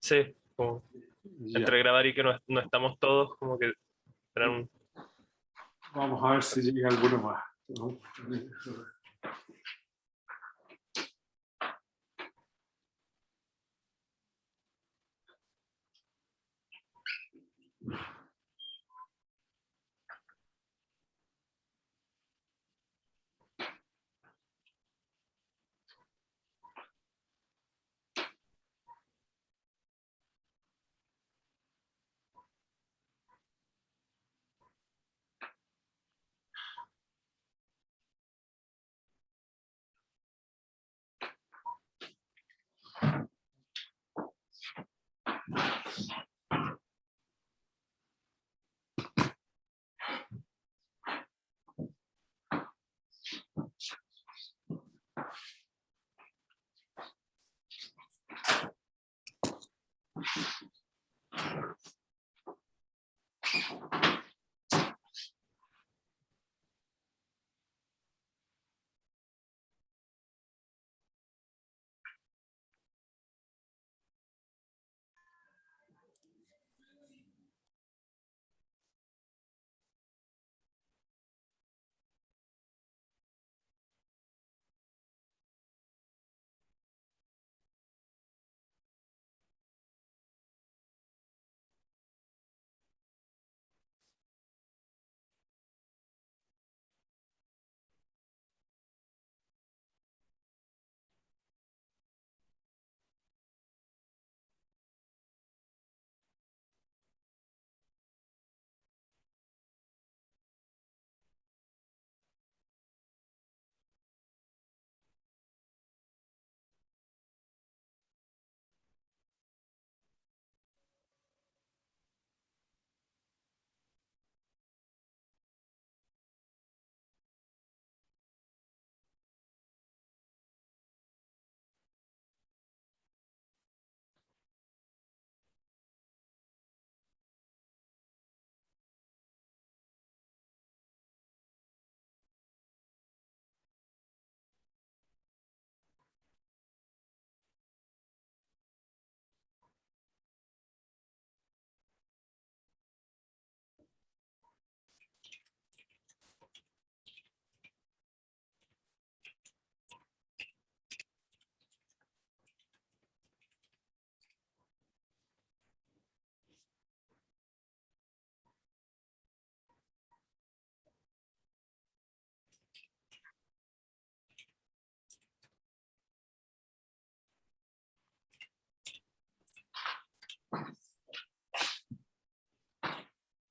Sí, como Ya. entre grabar y que no estamos todos, como que eran un... Vamos a ver si llega alguno más, ¿no?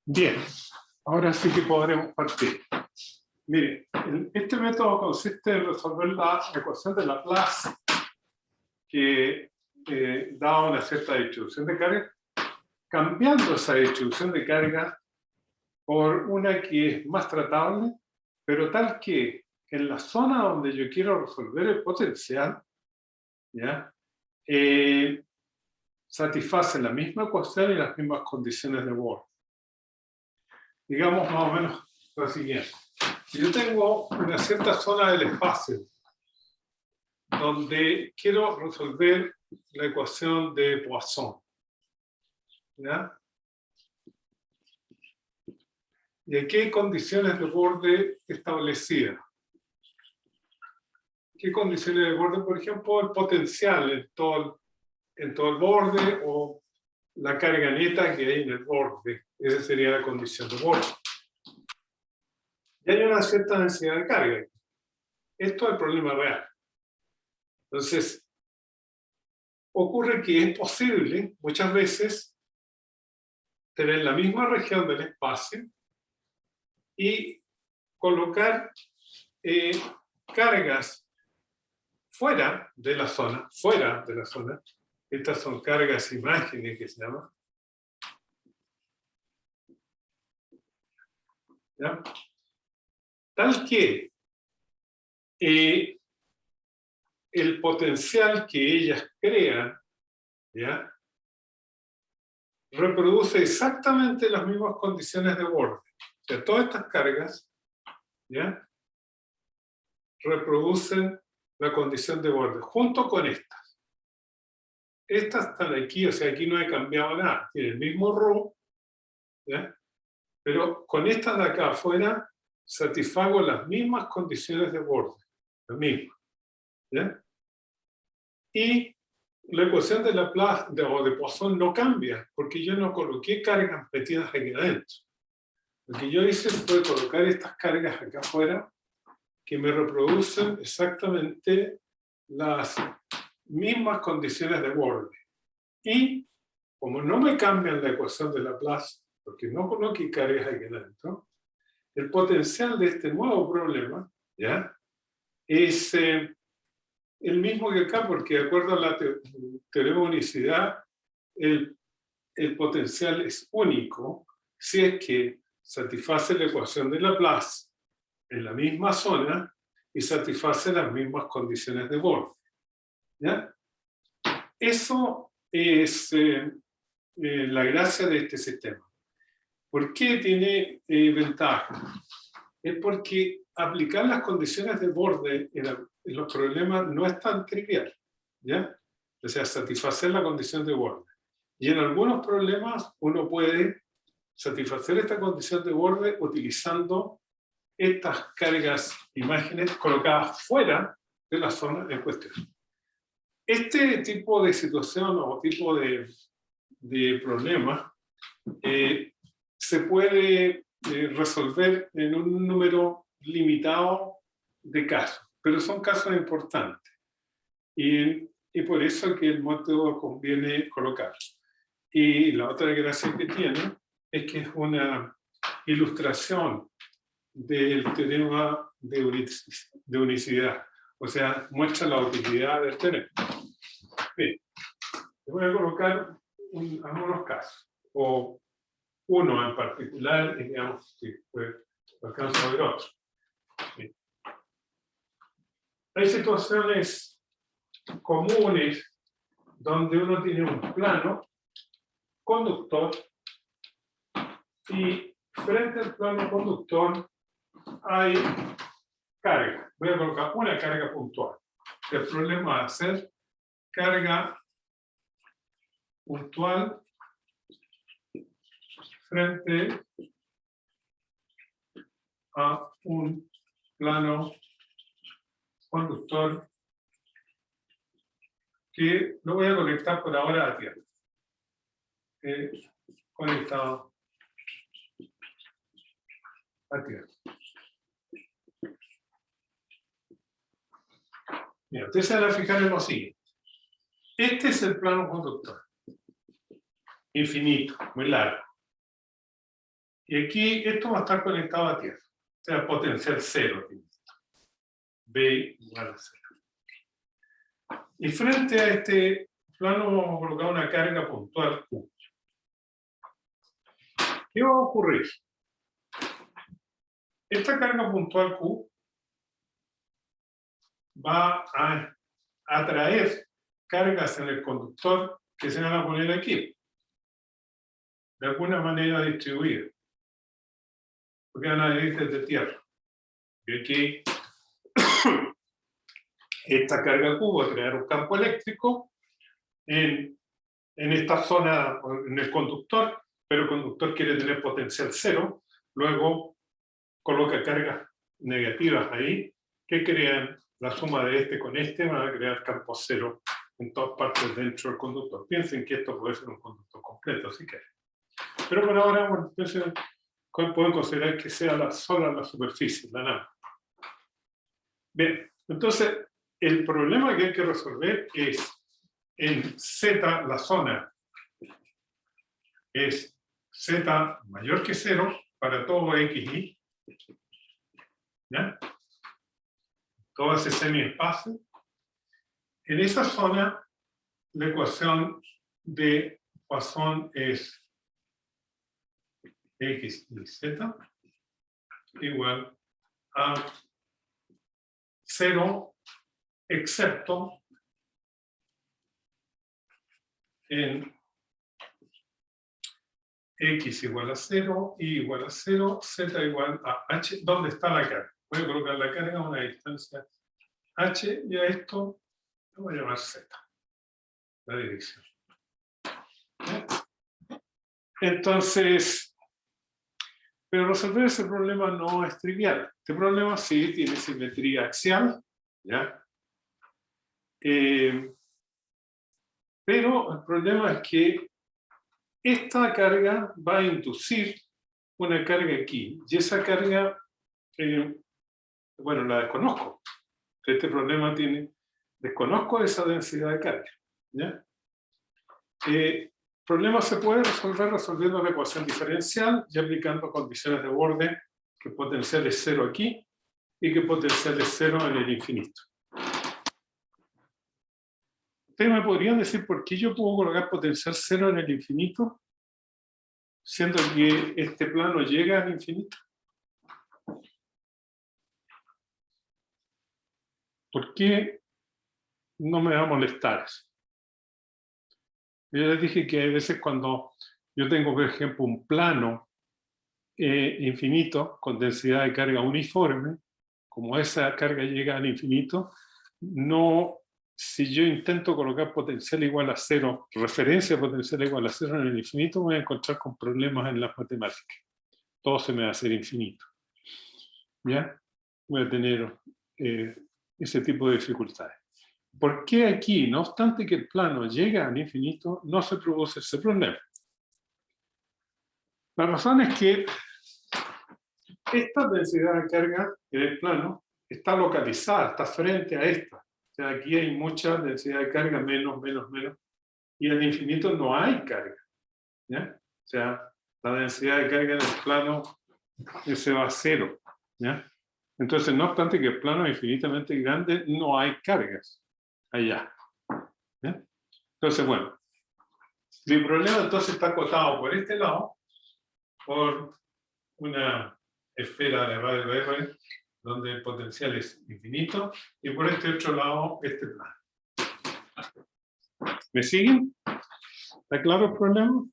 Bien, ahora sí que podremos partir. Mire, este método consiste en resolver la ecuación de Laplace que da una cierta distribución de carga, cambiando esa distribución de carga por una que es más tratable, pero tal que en la zona donde yo quiero resolver el potencial, ¿ya? Satisface la misma ecuación y las mismas condiciones de Born. Digamos más o menos lo siguiente. Si yo tengo una cierta zona del espacio donde quiero resolver la ecuación de Poisson, ¿ya? Y aquí hay condiciones de borde establecidas. ¿Qué condiciones de borde? Por ejemplo, el potencial en todo el borde o la carga neta que hay en el borde. Esa sería la condición de borde. Y hay una cierta densidad de carga. Esto es el problema real. Entonces, ocurre que es posible muchas veces tener la misma región del espacio y colocar cargas fuera de la zona, Estas son cargas imágenes que se llaman. ¿Ya? Tal que el potencial que ellas crean, ¿ya? Reproduce exactamente las mismas condiciones de borde. O sea, todas estas cargas, ¿ya? Reproducen la condición de borde, junto con estas. estas están aquí, o sea, aquí no he cambiado nada. Tiene el mismo row, ¿ya? Pero con estas de acá afuera satisfago las mismas condiciones de borde, las mismas, ¿ya? Y la ecuación de Laplace o de Poisson no cambia, porque yo no coloqué cargas metidas aquí adentro. Lo que yo hice fue colocar estas cargas acá afuera que me reproducen exactamente las mismas condiciones de borde. Y como no me cambian la ecuación de Laplace, porque no coloqué cargas aquí adentro, el potencial de este nuevo problema, ¿ya?, es el mismo que acá, porque de acuerdo a la teorema de unicidad, el potencial es único si es que satisface la ecuación de Laplace en la misma zona y satisface las mismas condiciones de borde, ¿ya? Eso es la gracia de este sistema. ¿Por qué tiene ventaja? Es porque aplicar las condiciones de borde en los problemas no es tan trivial, ¿ya? O sea, satisfacer la condición de borde. Y en algunos problemas uno puede satisfacer esta condición de borde utilizando estas cargas imágenes colocadas fuera de la zona en cuestión. Este tipo de situación o tipo de problema se puede resolver en un número limitado de casos, pero son casos importantes. Y por eso que el método conviene colocar. Y la otra gracia que tiene es que es una ilustración del teorema de unicidad. O sea, muestra la utilidad del teorema. Bien, voy a colocar algunos casos, o uno en particular, y digamos que alcanzo a ver otro. Bien. Hay situaciones comunes donde uno tiene un plano conductor y frente al plano conductor hay carga. Voy a colocar una carga puntual. El problema va a ser carga puntual frente a un plano conductor que lo voy a conectar por ahora a tierra. Conectado a tierra. Bien, ustedes se van a fijar en lo siguiente. Este es el plano conductor. Infinito, muy largo. Y aquí esto va a estar conectado a tierra. O sea, potencial cero. B igual a cero. Y frente a este plano vamos a colocar una carga puntual Q. ¿Qué va a ocurrir? Esta carga puntual Q va a atraer cargas en el conductor que se van a poner aquí, de alguna manera distribuida, porque van a venir desde tierra. Y aquí esta carga Q va a crear un campo eléctrico en esta zona, en el conductor, pero el conductor quiere tener potencial cero, luego coloca cargas negativas ahí, que crean la suma de este con este, van a crear campo cero en todas partes dentro del conductor. Piensen que esto puede ser un conductor completo, si quieren. Pero por ahora, bueno, entonces, pueden considerar que sea sola la superficie, la nada. Bien, entonces, el problema que hay que resolver es en Z, la zona es Z mayor que 0 para todo XY, ¿ya? Todo ese semiespacio. En esa zona, la ecuación de Poisson es X y Z igual a 0, excepto en X igual a 0, Y igual a 0, Z igual a H. ¿Dónde está la carga? Voy a colocar la carga a una distancia H y a esto lo voy a llamar Z. la dirección. ¿Ya? Entonces, pero resolver ese problema no es trivial. Este problema sí tiene simetría axial, ¿ya? Pero el problema es que esta carga va a inducir una carga aquí, y esa carga, bueno, la desconozco. Este problema desconozco esa densidad de carga, ¿ya? El problema se puede resolver resolviendo la ecuación diferencial y aplicando condiciones de borde, que potencial es 0 aquí y que potencial es 0 en el infinito. ¿Ustedes me podrían decir por qué yo puedo colocar potencial 0 en el infinito, siendo que este plano llega al infinito? ¿Por qué no me va a molestar eso? Yo les dije que a veces cuando yo tengo, por ejemplo, un plano infinito con densidad de carga uniforme, como esa carga llega al infinito, no, si yo intento colocar potencial igual a 0, referencia potencial igual a 0 en el infinito, me voy a encontrar con problemas en las matemáticas. Todo se me va a hacer infinito. ¿Ya? Voy a tener ese tipo de dificultades. ¿Por qué aquí, no obstante que el plano llega al infinito, no se produce ese problema? La razón es que esta densidad de carga en el plano está localizada, está frente a esta. O sea, aquí hay mucha densidad de carga, menos, menos, menos. Y en el infinito no hay carga. ¿Ya? O sea, la densidad de carga en el plano se va a 0. ¿Ya? Entonces, no obstante que el plano es infinitamente grande, no hay cargas allá. ¿Ya? Entonces, bueno, mi problema entonces está acotado por este lado, por una esfera de radio R, donde el potencial es infinito, y por este otro lado, este plano. ¿Me siguen? ¿Está claro el problema?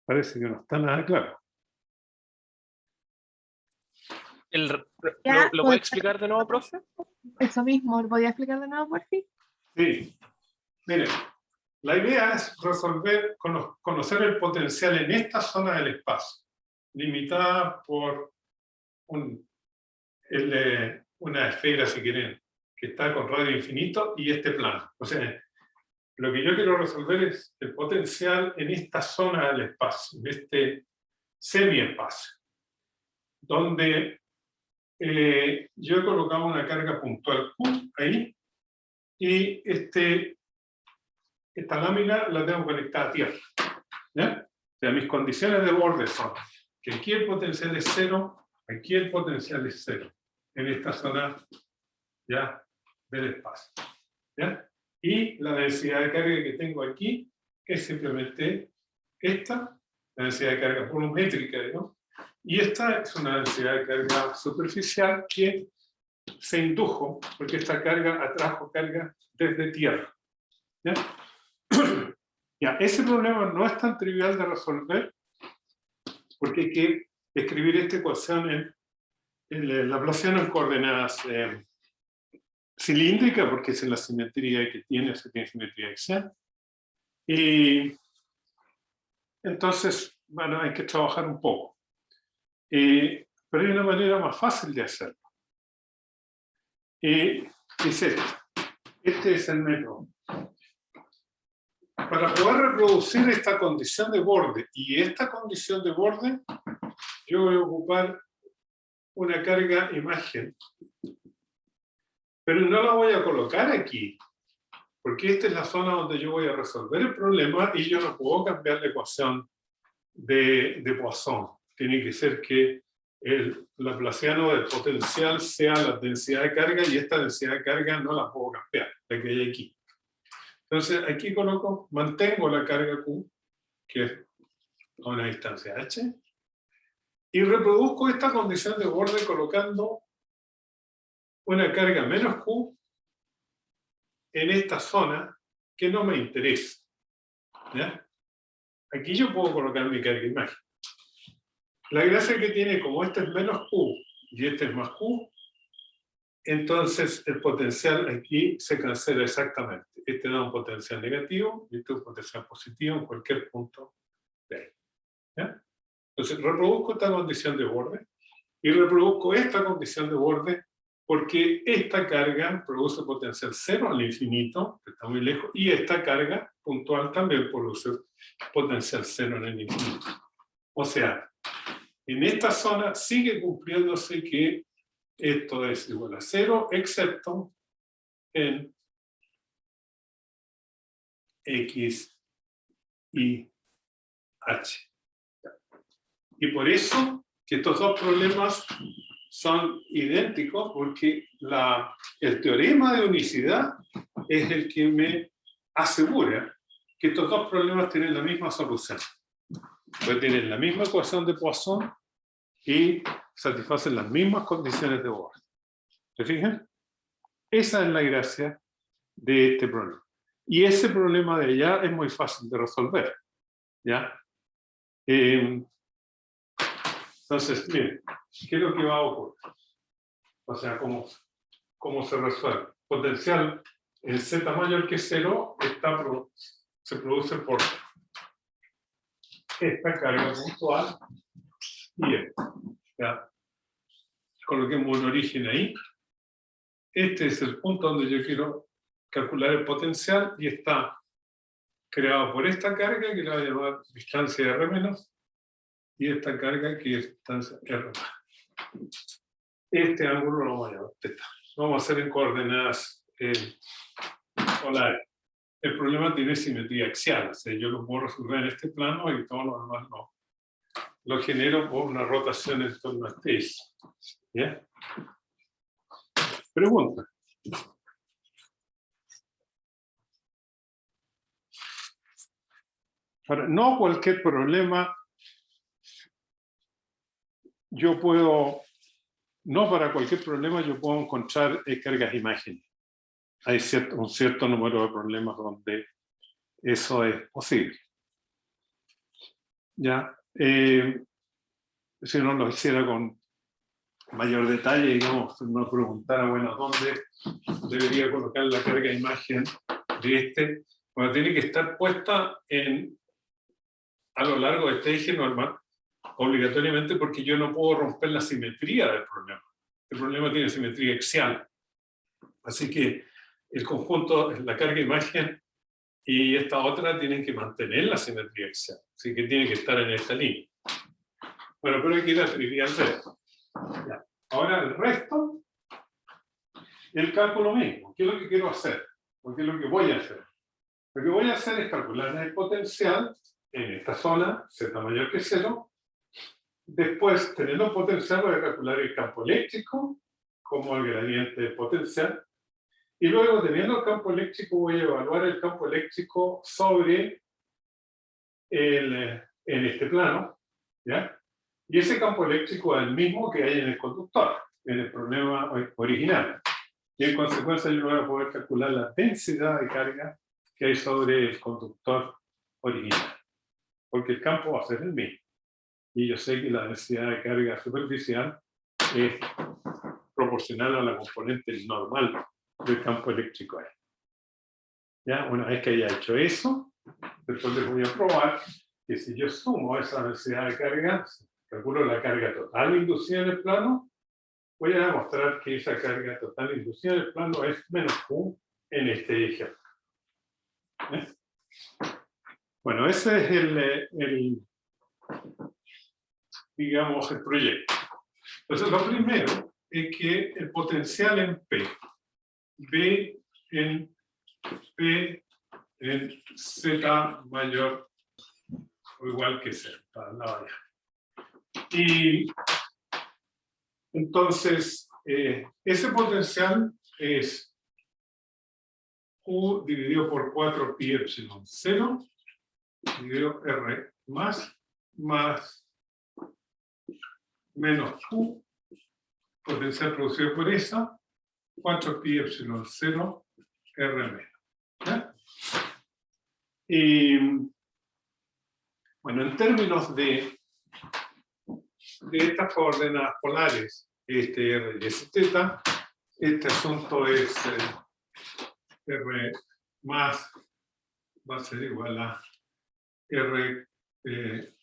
Parece que no está nada claro. ¿Lo puede explicar de nuevo, profe? Eso mismo, ¿lo podía explicar de nuevo, por fin? Sí. Miren, la idea es resolver, conocer el potencial en esta zona del espacio, limitada por una esfera, si quieren, que está con radio infinito y este plano. O sea, lo que yo quiero resolver es el potencial en esta zona del espacio, en este semiespacio, donde yo he colocado una carga puntual Q ahí, y esta lámina la tengo conectada a tierra. ¿Ya? O sea, mis condiciones de borde son que aquí el potencial es 0, aquí el potencial es 0, en esta zona ya del espacio. ¿Ya? Y la densidad de carga que tengo aquí es simplemente esta, la densidad de carga volumétrica, ¿no? Y esta es una densidad de carga superficial que se indujo, porque esta carga atrajo carga desde tierra. ¿Ya? Ya, ese problema no es tan trivial de resolver, porque hay que escribir esta ecuación en laplaciano en coordenadas cilíndricas, porque es en la simetría que tiene, se tiene simetría axial. Y entonces, bueno, hay que trabajar un poco. Pero hay una manera más fácil de hacerlo. Es esta. Este es el método. Para poder reproducir esta condición de borde y esta condición de borde, yo voy a ocupar una carga imagen, pero no la voy a colocar aquí, porque esta es la zona donde yo voy a resolver el problema y yo no puedo cambiar la ecuación de Poisson. Tiene que ser que el laplaciano del potencial sea la densidad de carga, y esta densidad de carga no la puedo cambiar, la que hay aquí. Entonces aquí coloco, mantengo la carga Q, que es a una distancia h, y reproduzco esta condición de borde colocando una carga menos Q en esta zona que no me interesa. ¿Ya? Aquí yo puedo colocar mi carga imagen. La gracia que tiene, como este es menos Q y este es más Q, entonces el potencial aquí se cancela exactamente. Este da un potencial negativo y este un potencial positivo en cualquier punto de ahí. ¿Ya? Entonces reproduzco esta condición de borde y reproduzco esta condición de borde porque esta carga produce potencial cero al infinito, que está muy lejos, y esta carga puntual también produce potencial cero en el infinito. O sea, en esta zona sigue cumpliéndose que esto es igual a cero, excepto en X y H. Y por eso que estos dos problemas son idénticos, porque el teorema de unicidad es el que me asegura que estos dos problemas tienen la misma solución. Pues tienen la misma ecuación de Poisson y satisfacen las mismas condiciones de borde. ¿Se fijan? Esa es la gracia de este problema. Y ese problema de allá es muy fácil de resolver. ¿Ya? Entonces, miren, ¿qué es lo que va a ocurrir? O sea, ¿cómo se resuelve? Potencial en Z mayor que 0 se produce por esta carga puntual y esta. ¿Ya? Coloquemos un origen ahí. Este es el punto donde yo quiero calcular el potencial y está creado por esta carga que la voy a llamar distancia R-, y esta carga que es distancia R+. Este ángulo lo vamos a llamar θ. Lo vamos a hacer en coordenadas polares. El problema tiene simetría axial, o sea, yo lo puedo resolver en este plano y todo lo demás no. Lo genero por una rotación en torno a este eje. ¿Ya? Pregunta. Ahora, no cualquier problema yo puedo, no para cualquier problema yo puedo encontrar cargas imágenes. Hay un cierto número de problemas donde eso es posible. ¿Ya? Si uno lo hiciera con mayor detalle, digamos, uno preguntara, bueno, ¿dónde debería colocar la carga imagen de este? Bueno, tiene que estar puesta a lo largo de este eje normal, obligatoriamente, porque yo no puedo romper la simetría del problema. El problema tiene simetría axial. Así que el conjunto, la carga imagen y esta otra tienen que mantener la simetría axial. Así que tiene que estar en esta línea. Bueno, pero hay que ir a trivial resto. Ya. Ahora el resto, el cálculo mismo. ¿Qué es lo que quiero hacer? ¿O qué es lo que voy a hacer? Lo que voy a hacer es calcular el potencial en esta zona, Z mayor que 0. Después, teniendo un potencial, voy a calcular el campo eléctrico como el gradiente de potencial. Y luego, teniendo el campo eléctrico, voy a evaluar el campo eléctrico sobre en este plano. ¿Ya? Y ese campo eléctrico es el mismo que hay en el conductor, en el problema original. Y en consecuencia, yo voy a poder calcular la densidad de carga que hay sobre el conductor original. Porque el campo va a ser el mismo. Y yo sé que la densidad de carga superficial es proporcional a la componente normal del campo eléctrico ahí. ¿Ya? Una vez que haya hecho eso, después les voy a probar que si yo sumo esa densidad de carga, calculo la carga total inducida en el plano, voy a demostrar que esa carga total inducida en el plano es menos Q en este ejemplo. ¿Eh? Bueno, ese es digamos, el proyecto. Entonces, lo primero es que el potencial en P, B en P en Z mayor o igual que Z, para la variable. Y entonces, ese potencial es Q dividido por 4 pi epsilon 0 dividido R más menos Q, potencial producido por esa, 4 pi epsilon 0 R menos. ¿Ya? Y bueno, en términos de estas coordenadas polares, este R y este θ, este asunto es R más va a ser igual a R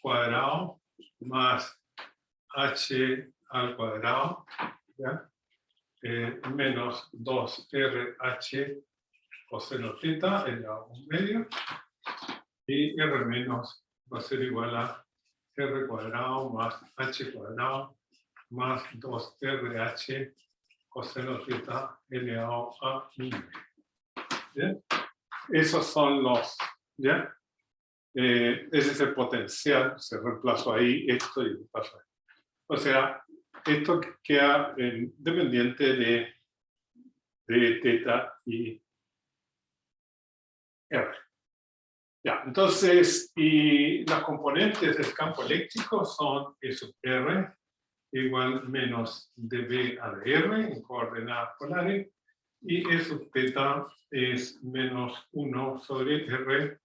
cuadrado más H al cuadrado, ¿ya? Menos 2RH coseno θ elevado a 1/2, y R menos va a ser igual a R cuadrado más H cuadrado más 2RH coseno θ elevado a 1/2. ¿Bien? Esos son los, ¿ya? Ese es el potencial, se reemplazó ahí esto y pasa ahí. O sea, esto queda dependiente de θ y R. Ya, entonces, y las componentes del campo eléctrico son E sub R igual menos dB a dr en coordenadas polares, y E sub θ es menos 1 sobre R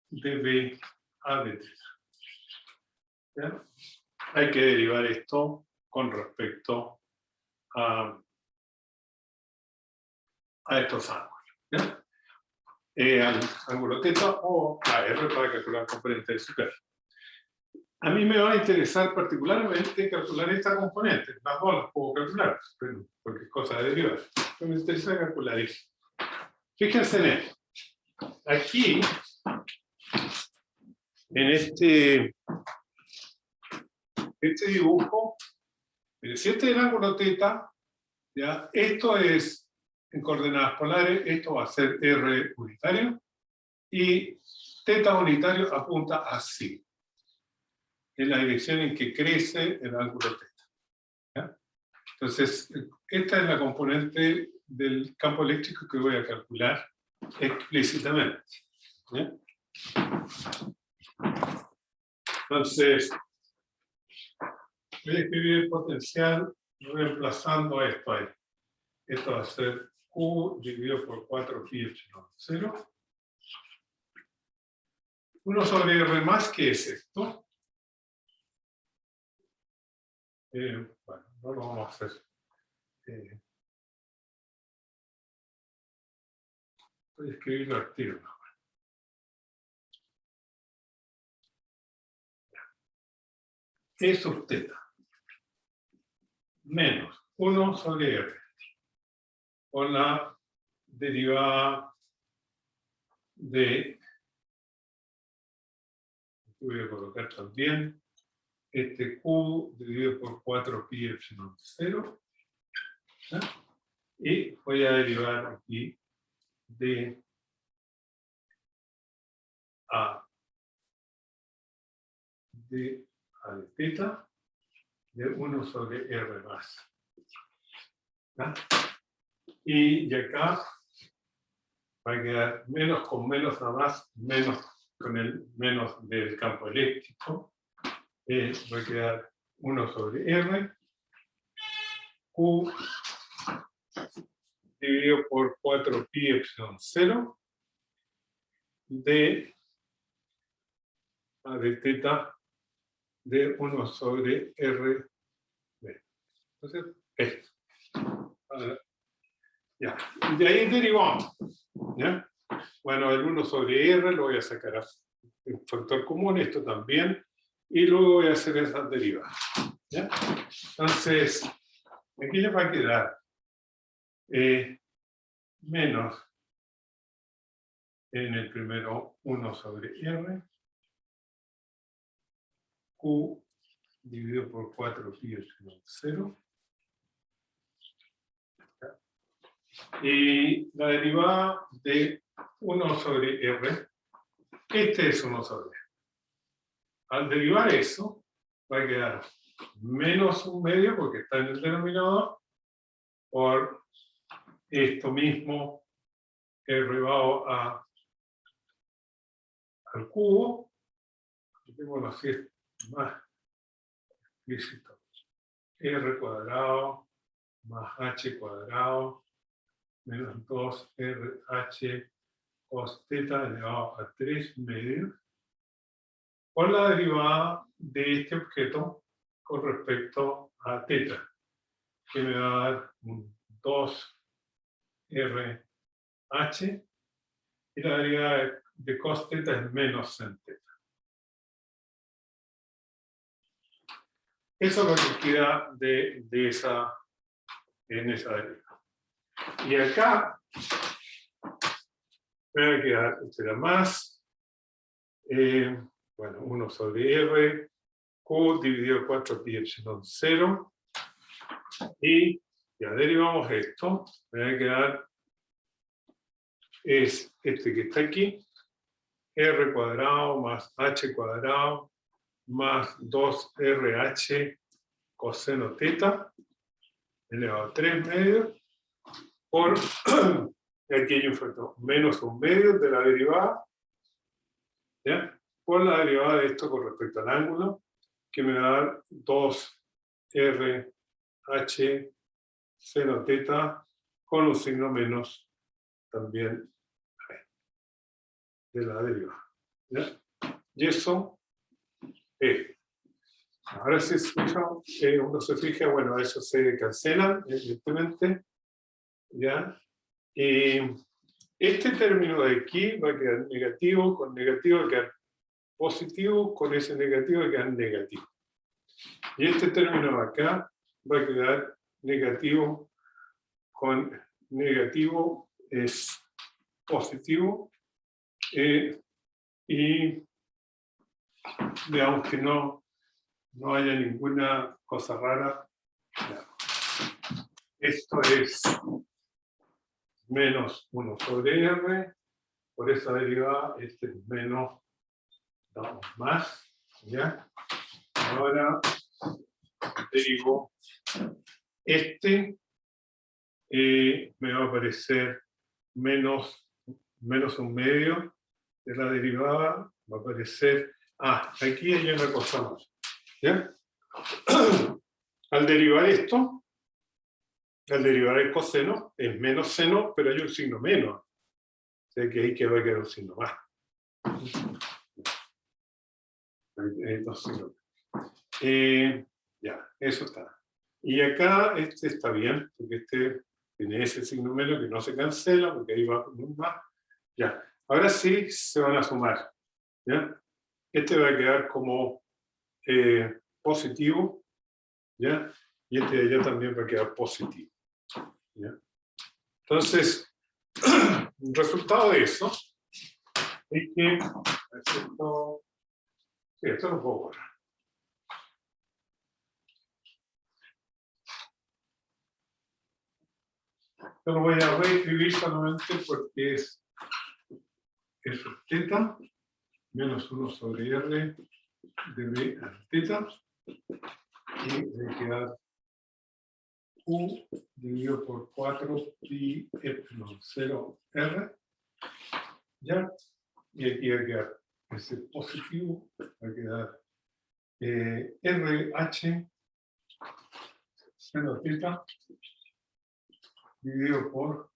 dB a dθ. ¿Ya? Hay que derivar esto con respecto a estos ángulos. ¿Ya? Al ángulo θ o a R para calcular la componente de super. A mí me va a interesar particularmente calcular esta componente. Las dos las puedo calcular, pero porque es cosa de derivar. Pero me interesa calcular eso. Fíjense en esto. Aquí, en este dibujo, si este es el ángulo θ, ¿ya? Esto es en coordenadas polares, esto va a ser R unitario, y θ unitario apunta así, en la dirección en que crece el ángulo θ. ¿Ya? Entonces, esta es la componente del campo eléctrico que voy a calcular explícitamente. ¿Ya? Entonces, voy a escribir el potencial reemplazando esto ahí. Esto va a ser Q dividido por 4πε0. 1 sobre R más, ¿qué es esto? Bueno, no lo vamos a hacer. Voy a escribirlo al tiro. E sub θ menos 1 sobre R con la derivada de, voy a colocar también este Q dividido por 4πε0, ¿sí? Y voy a derivar aquí de A de θ de 1 sobre R más. ¿Sí? Y acá va a quedar menos con menos nada más, menos con el menos del campo eléctrico. Va a quedar 1 sobre R, Q dividido por 4πε0 de A de θ de 1 sobre R. Entonces, esto. Ya. Y de ahí derivamos. ¿Ya? Bueno, el 1 sobre R lo voy a sacar a un factor común, esto también, y luego voy a hacer esas derivadas. ¿Ya? Entonces, aquí les va a quedar menos en el primero 1 sobre R, Q dividido por 4πε0. Y la derivada de 1 sobre R, este es 1 sobre R. Al derivar eso, va a quedar menos 1/2, porque está en el denominador, por esto mismo elevado al cubo. Bueno, así es más explícito. R cuadrado más H cuadrado menos 2RH cos θ elevado a 3/2 por la derivada de este objeto con respecto a θ, que me va a dar un 2 RH, y la derivada de cos θ es menos sin θ. Eso es lo que queda en esa derivada. Y acá me va a quedar, esto era más, bueno, 1 sobre R, Q dividido 4 pi epsilon 0, y ya derivamos esto, me va a quedar, es este que está aquí, R cuadrado más H cuadrado más 2RH coseno θ elevado a 3 medios por, aquí hay un factor, menos 1 medio de la derivada, ¿ya? Por la derivada de esto con respecto al ángulo, que me va a dar 2RH seno θ con un signo menos también de la derivada, ¿ya? Y eso es. Ahora si uno se fija, bueno, eso se cancela, evidentemente, ¿ya? Y este término de aquí va a quedar negativo, con negativo va a quedar positivo, con ese negativo va a quedar negativo. Y este término de acá va a quedar negativo, con negativo es positivo, y veamos que no haya ninguna cosa rara. Esto es menos 1 sobre R, por esa derivada, este es menos, damos más, ¿ya? Ahora derivo este, me va a aparecer menos 1 medio de la derivada, va a aparecer, aquí hay una cosa más, ¿ya? Al derivar esto, al derivar el coseno, es menos seno, pero hay un signo menos. O sea que ahí que va a quedar un signo más. Hay 2 signos. Ya, eso está. Y acá este está bien, porque este tiene ese signo menos que no se cancela, porque ahí va con un más. Ya, ahora sí se van a sumar. ¿Ya? Este va a quedar como positivo, ¿ya? Y este de allá también va a quedar positivo, ¿ya? Entonces, el resultado de eso es que esto, sí, esto lo puedo borrar. Esto lo voy a reescribir solamente porque es θ menos 1 sobre R de B a θ, y va a quedar Q dividido por 4 pi epsilon 0 R, ¿ya? Y aquí va a quedar ese positivo, va a quedar RH seno θ dividido por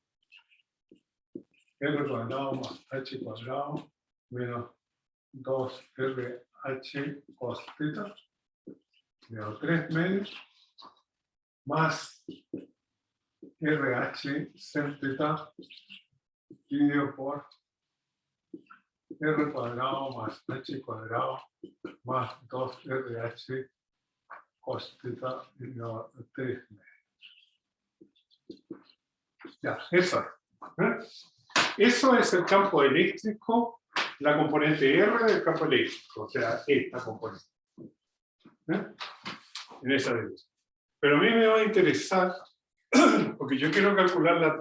R cuadrado más H cuadrado menos 2RH cos θ, menos 3 medios, más RH sen θ dividido por R cuadrado más H cuadrado más 2RH cos θ elevado a 3 medios. Ya, eso es. Eso es el campo eléctrico, la componente R del campo eléctrico, o sea, esta componente. En esa dirección. Pero a mí me va a interesar, porque yo quiero calcular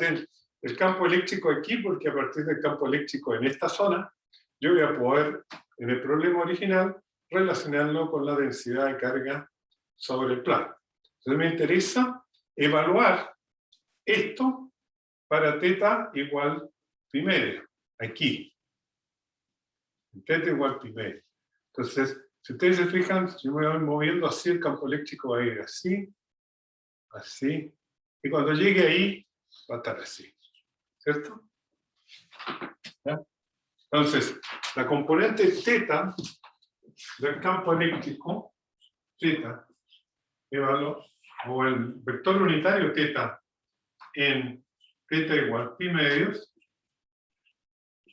el campo eléctrico aquí, porque a partir del campo eléctrico en esta zona, yo voy a poder, en el problema original, relacionarlo con la densidad de carga sobre el plano. Entonces me interesa evaluar esto para θ igual pi medio, aquí. θ igual pi medio. Entonces, si ustedes se fijan, yo me voy moviendo así, el campo eléctrico va a ir así, así, y cuando llegue ahí, va a estar así. ¿Cierto? ¿Ya? Entonces, la componente θ del campo eléctrico, θ, o el vector unitario θ en θ igual pi medios.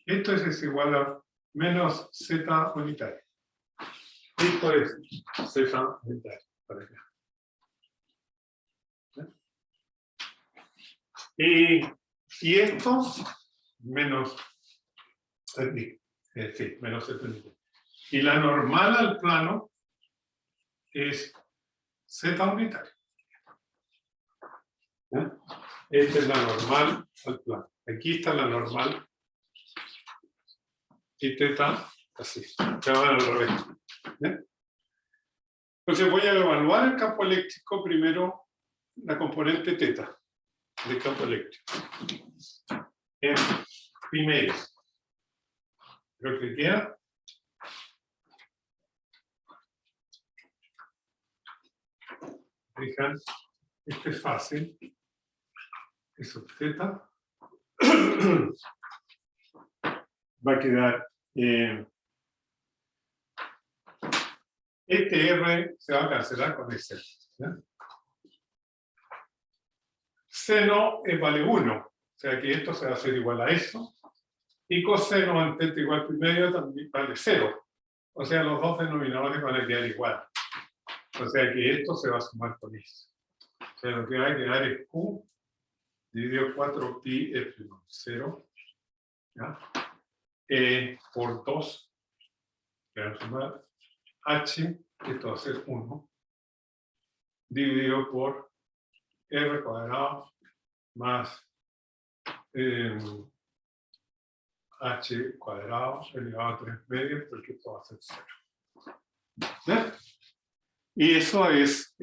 Esto es igual a menos z unitario. Esto es z unitario. Para acá. Y esto, menos, sí, menos z unitario. Y la normal al plano es z unitario. Esta es la normal al plano. Aquí está la normal. Y θ, así. Se van al revés. Entonces voy a evaluar el campo eléctrico primero, la componente θ del campo eléctrico. En pi medios. Creo que queda. Fijan, este es fácil. Eso θ. Va a quedar este R se va a cancelar con ese. ¿Ya? Seno vale 1, o sea que esto se va a hacer igual a eso. Y coseno en θ igual a pi medio también vale 0. O sea, los dos denominadores van a quedar igual. O sea que esto se va a sumar con eso. O sea, lo que va a quedar es Q dividido 4pi epsilon 0. ¿Ya? Por 2, que va a sumar h, esto va a ser 1, dividido por r cuadrado más h cuadrado elevado a 3 medios, porque esto va a ser 0. ¿Ya? Y eso es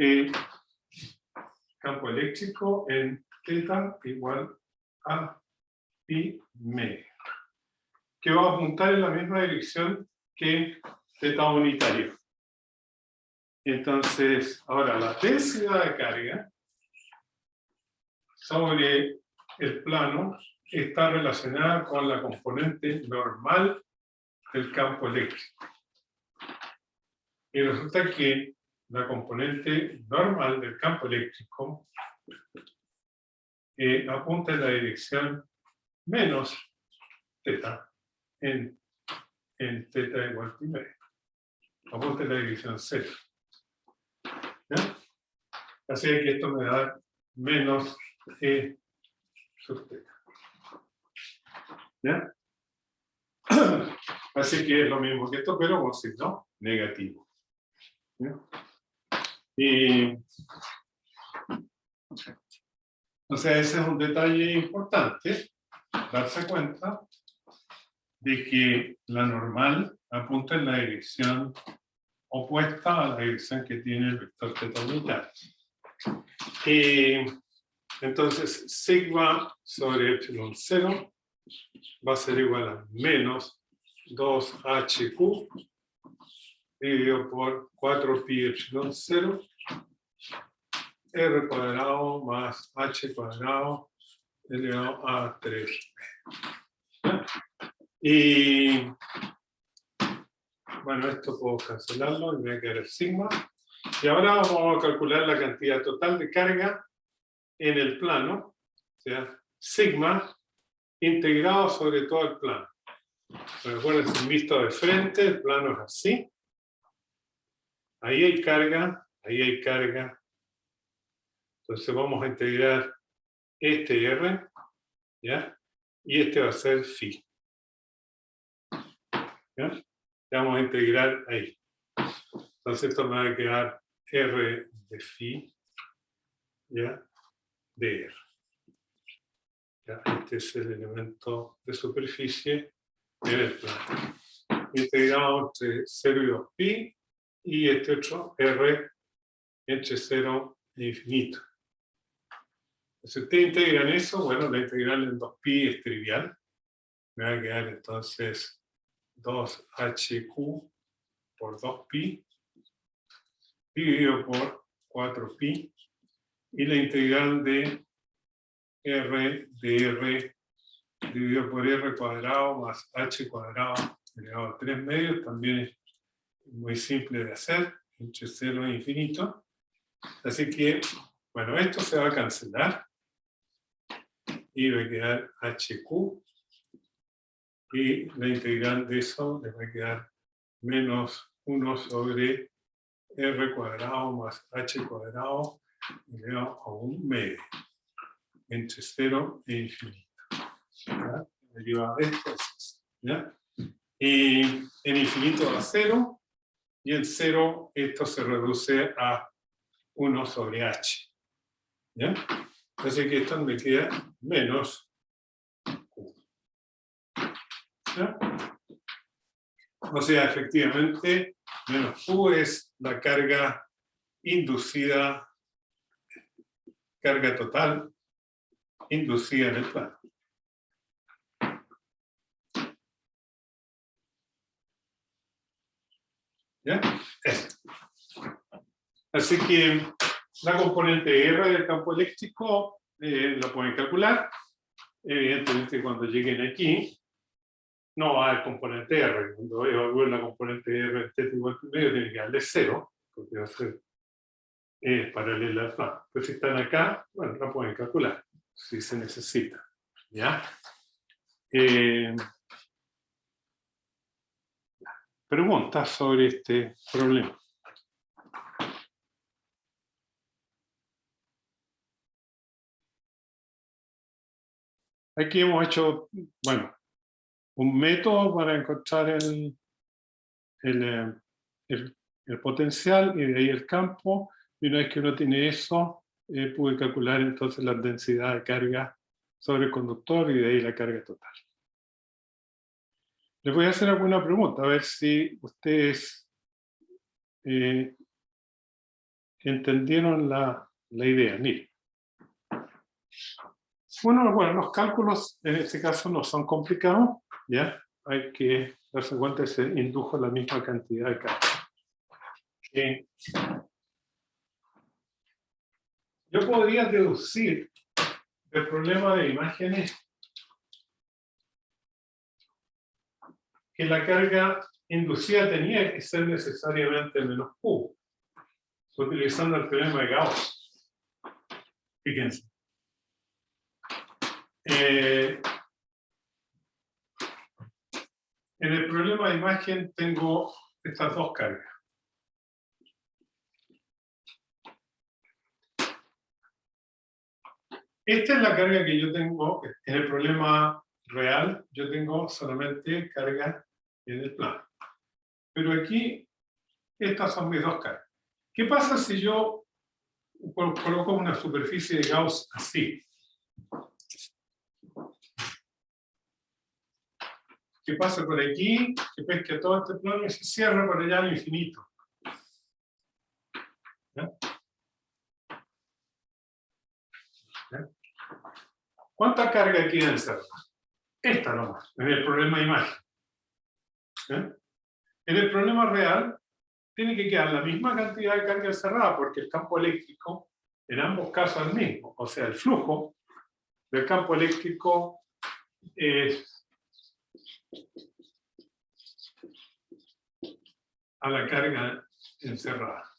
campo eléctrico en θ igual a pi medio, que va a apuntar en la misma dirección que θ unitario. Entonces, ahora la densidad de carga sobre el plano está relacionada con la componente normal del campo eléctrico. Y resulta que la componente normal del campo eléctrico apunta en la dirección menos θ en θ igual a pi medio. Apunta en la dirección 0. ¿Ya? Así que esto me da menos E sub θ. ¿Ya? Así que es lo mismo que esto, pero con signo negativo. ¿Ya? Y o sea, ese es un detalle importante, darse cuenta de que la normal apunta en la dirección opuesta a la dirección que tiene el vector θ unitario. Entonces, sigma sobre epsilon 0 va a ser igual a menos 2hq dividido por 4pi epsilon 0 r cuadrado más h cuadrado elevado a 3. Y bueno, esto puedo cancelarlo y me va a quedar el sigma. Y ahora vamos a calcular la cantidad total de carga en el plano, o sea, sigma integrado sobre todo el plano. Recuerden, si visto de frente, el plano es así. Ahí hay carga, ahí hay carga. Entonces vamos a integrar este R, ¿ya? Y este va a ser phi. ¿Ya? Vamos a integrar ahí. Entonces esto me va a quedar R de phi, ¿ya? De R. ¿Ya? Este es el elemento de superficie en el plano. Integramos entre 0 y 2pi, y este otro R entre 0 e infinito. Si ustedes integran eso, bueno, la integral en 2pi es trivial. Me va a quedar entonces 2hq por 2pi dividido por 4pi, y la integral de R de R dividido por R cuadrado más h cuadrado elevado a 3 medios, también es muy simple de hacer, entre 0 e infinito. Así que, bueno, esto se va a cancelar. y va a quedar HQ, y la integral de eso le va a quedar menos 1 sobre R cuadrado más H cuadrado elevado a un medio, entre 0 e infinito. ¿Ya? Derivada de esto, ¿ya? Y en infinito a 0, y en 0 esto se reduce a 1 sobre H. ¿Ya? Así que esto me queda menos Q. ¿Ya? O sea, efectivamente, menos Q es la carga inducida, carga total inducida en el plano. ¿Ya? Esto. Así que la componente R del campo eléctrico la pueden calcular. Evidentemente, cuando lleguen aquí, no va a haber componente R. Cuando evalúen la componente R estética igual que medio, tiene que darle 0, porque va a ser paralela al plano. Pues si están acá, bueno, la pueden calcular, si se necesita. ¿Ya? Preguntas sobre este problema. Aquí hemos hecho, bueno, un método para encontrar el potencial y de ahí el campo, y una vez que uno tiene eso, pude calcular entonces la densidad de carga sobre el conductor y de ahí la carga total. Les voy a hacer alguna pregunta, a ver si ustedes entendieron la idea. Miren. Bueno, los cálculos en este caso no son complicados, ¿ya? Hay que darse cuenta que se indujo la misma cantidad de carga. Yo podría deducir del problema de imágenes que la carga inducida tenía que ser necesariamente menos Q, utilizando el teorema de Gauss. Fíjense. En el problema de imagen tengo estas dos cargas. Esta es la carga que yo tengo en el problema real. Yo tengo solamente carga en el plano. Pero aquí, estas son mis dos cargas. ¿Qué pasa si yo coloco una superficie de Gauss así? ¿Qué pasa por aquí? Que pesca todo este plano y se cierra por allá al infinito. ¿Ya? ¿Ya? ¿Cuánta carga queda encerrada? Esta nomás, en el problema de imagen. ¿Ya? En el problema real, tiene que quedar la misma cantidad de carga encerrada, porque el campo eléctrico, en ambos casos, es el mismo. O sea, el flujo del campo eléctrico es a la carga encerrada.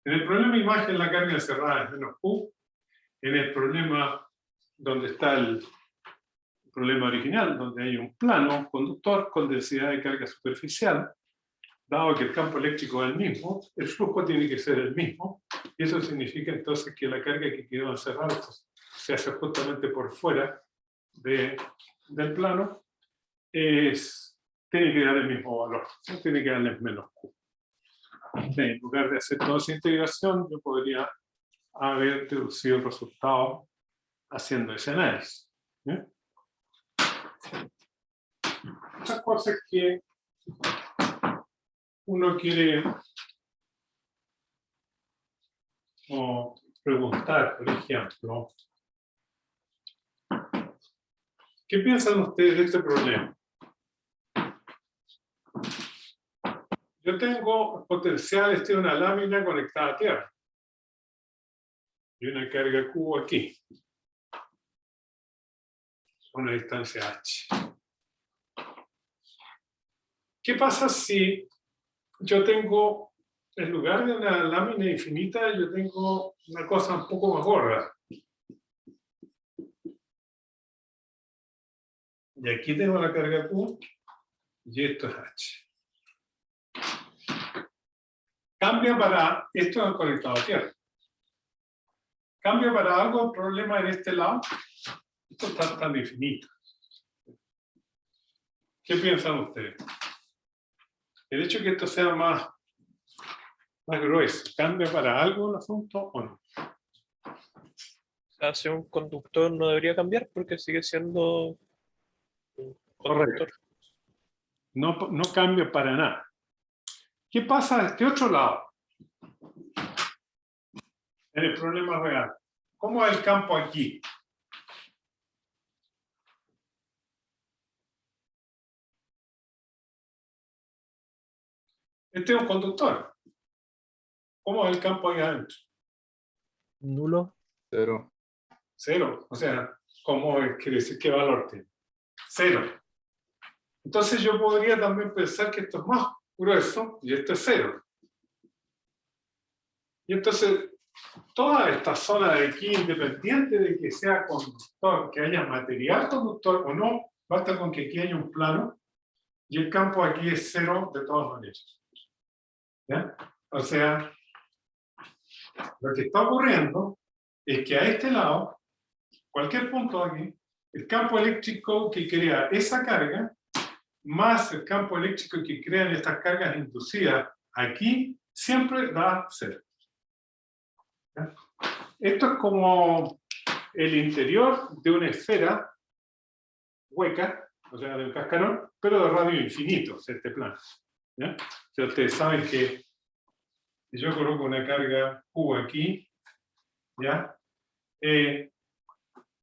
En el problema de imagen, la carga encerrada es menos Q. En el problema donde está el problema original, donde hay un plano conductor con densidad de carga superficial, dado que el campo eléctrico es el mismo, el flujo tiene que ser el mismo, y eso significa entonces que la carga que quedó encerrada se hace justamente por fuera del plano, tiene que dar el mismo valor, no tiene que darle menos Q. En lugar de hacer toda esa integración, yo podría haber deducido el resultado haciendo ese análisis. ¿Sí? Muchas cosas que uno quiere preguntar, por ejemplo, ¿qué piensan ustedes de este problema? Yo tengo potencial, de una lámina conectada a tierra y una carga Q aquí, una distancia H. ¿Qué pasa si yo tengo, en lugar de una lámina infinita, yo tengo una cosa un poco más gorda? Y aquí tengo la carga Q, y esto es H. Cambia para, esto es conectado a tierra. Cambia para algo el problema en este lado. Esto está tan infinito. ¿Qué piensan ustedes? El hecho de que esto sea más grueso, ¿cambia para algo el asunto o no? Hace un conductor no debería cambiar porque sigue siendo un conductor. Correcto. No cambia para nada. ¿Qué pasa de este otro lado? En el problema real. ¿Cómo es el campo aquí? Este es un conductor. ¿Cómo es el campo ahí adentro? Nulo. Cero. Cero. O sea, ¿cómo quiere decir qué valor tiene? Cero. Entonces yo podría también pensar que esto es más grueso y esto es cero. Y entonces, toda esta zona de aquí, independiente de que sea conductor, que haya material conductor o no, basta con que aquí haya un plano y el campo aquí es cero de todas maneras. ¿Ya? O sea, lo que está ocurriendo es que a este lado, cualquier punto de aquí, el campo eléctrico que crea esa carga, más el campo eléctrico que crean estas cargas inducidas aquí, siempre da cero. ¿Ya? Esto es como el interior de una esfera hueca, o sea, de un cascarón, pero de radio infinito, este plano. ¿Ya? O sea, ustedes saben que si yo coloco una carga Q aquí, ¿ya?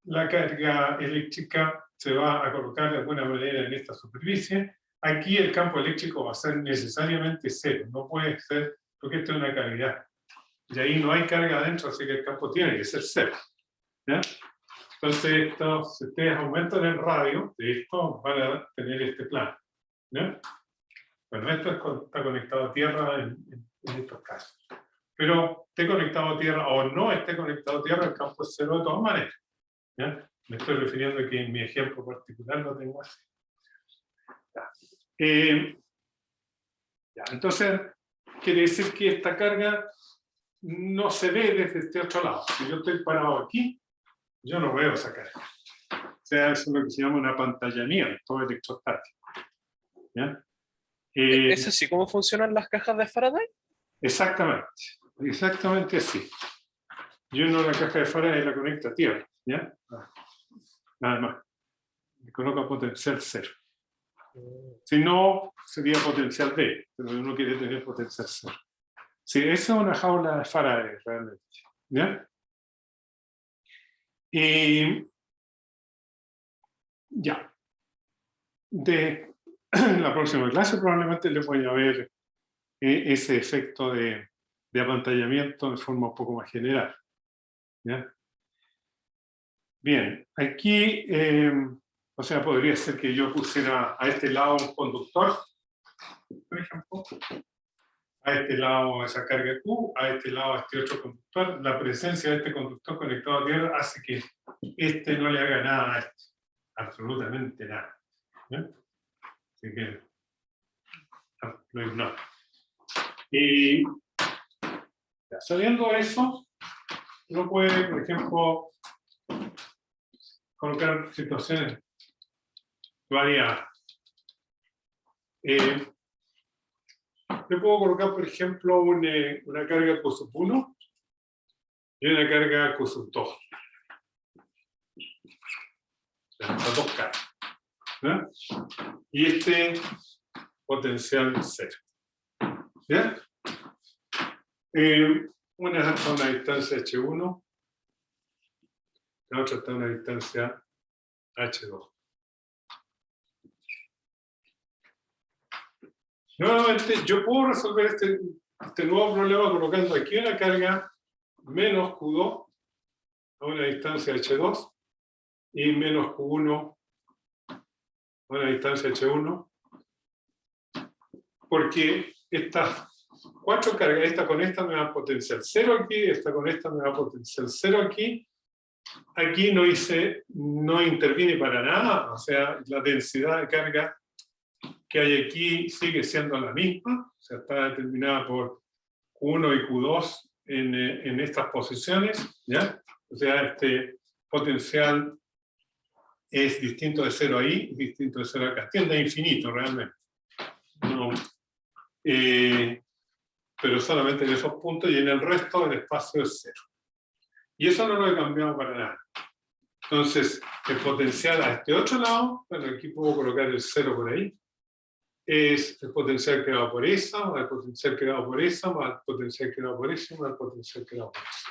La carga eléctrica se va a colocar de alguna manera en esta superficie. Aquí el campo eléctrico va a ser necesariamente cero, no puede ser, porque esto es una cavidad. Y ahí no hay carga adentro, así que el campo tiene que ser cero. ¿Ya? Entonces, si ustedes aumentan el radio de esto, van a tener este plano. ¿Ya? Bueno, esto está conectado a tierra en estos casos. Pero esté conectado a tierra o no esté conectado a tierra, el campo es cero de todas maneras. ¿Ya? Me estoy refiriendo a que en mi ejemplo particular lo tengo así. Ya, entonces, quiere decir que esta carga no se ve desde este otro lado. Si yo estoy parado aquí, yo no veo esa carga. O sea, eso es lo que se llama un apantallamiento electrostático. ¿Ya? ¿Es así cómo funcionan las cajas de Faraday? Exactamente así. Yo no la caja de Faraday la conecto a tierra. ¿Ya? Nada más. Le coloco potencial cero. Si no, sería potencial D, pero uno quiere tener potencial cero. Sí, esa es una jaula de Faraday, realmente. ¿Ya? Y ya. De la próxima clase probablemente les voy a ver ese efecto de apantallamiento de forma un poco más general. ¿Ya? Bien, aquí, o sea, podría ser que yo pusiera a este lado un conductor, por ejemplo, a este lado esa carga Q, a este lado este otro conductor. La presencia de este conductor conectado a tierra hace que este no le haga nada a este, absolutamente nada. ¿Ya? Así que lo ignoro. Y ya, sabiendo eso, uno puede, por ejemplo, colocar situaciones variadas. Yo puedo colocar, por ejemplo, una carga Q1 y una carga Q2. Las dos cargas. ¿Ya? Y este potencial cero. ¿Ya? Una está a una distancia H1, la otra está a una distancia H2. Nuevamente, yo puedo resolver este nuevo problema colocando aquí una carga menos Q2 a una distancia H2 y menos Q1 a una distancia H1, porque estas cuatro cargas, esta con esta me da potencial 0 aquí, esta con esta me da potencial 0 aquí, aquí no interviene para nada, o sea, la densidad de carga que hay aquí sigue siendo la misma, o sea, está determinada por Q1 y Q2 en estas posiciones, ¿ya? O sea, este potencial es distinto de 0 ahí, distinto de 0 acá, tiende a infinito realmente. No, pero solamente en esos puntos, y en el resto el espacio es 0. Y eso no lo he cambiado para nada. Entonces, el potencial a este otro lado, bueno, aquí puedo colocar el 0 por ahí, es el potencial creado por esa, más el potencial creado por esa, más el potencial creado por esa, más el potencial creado por esa.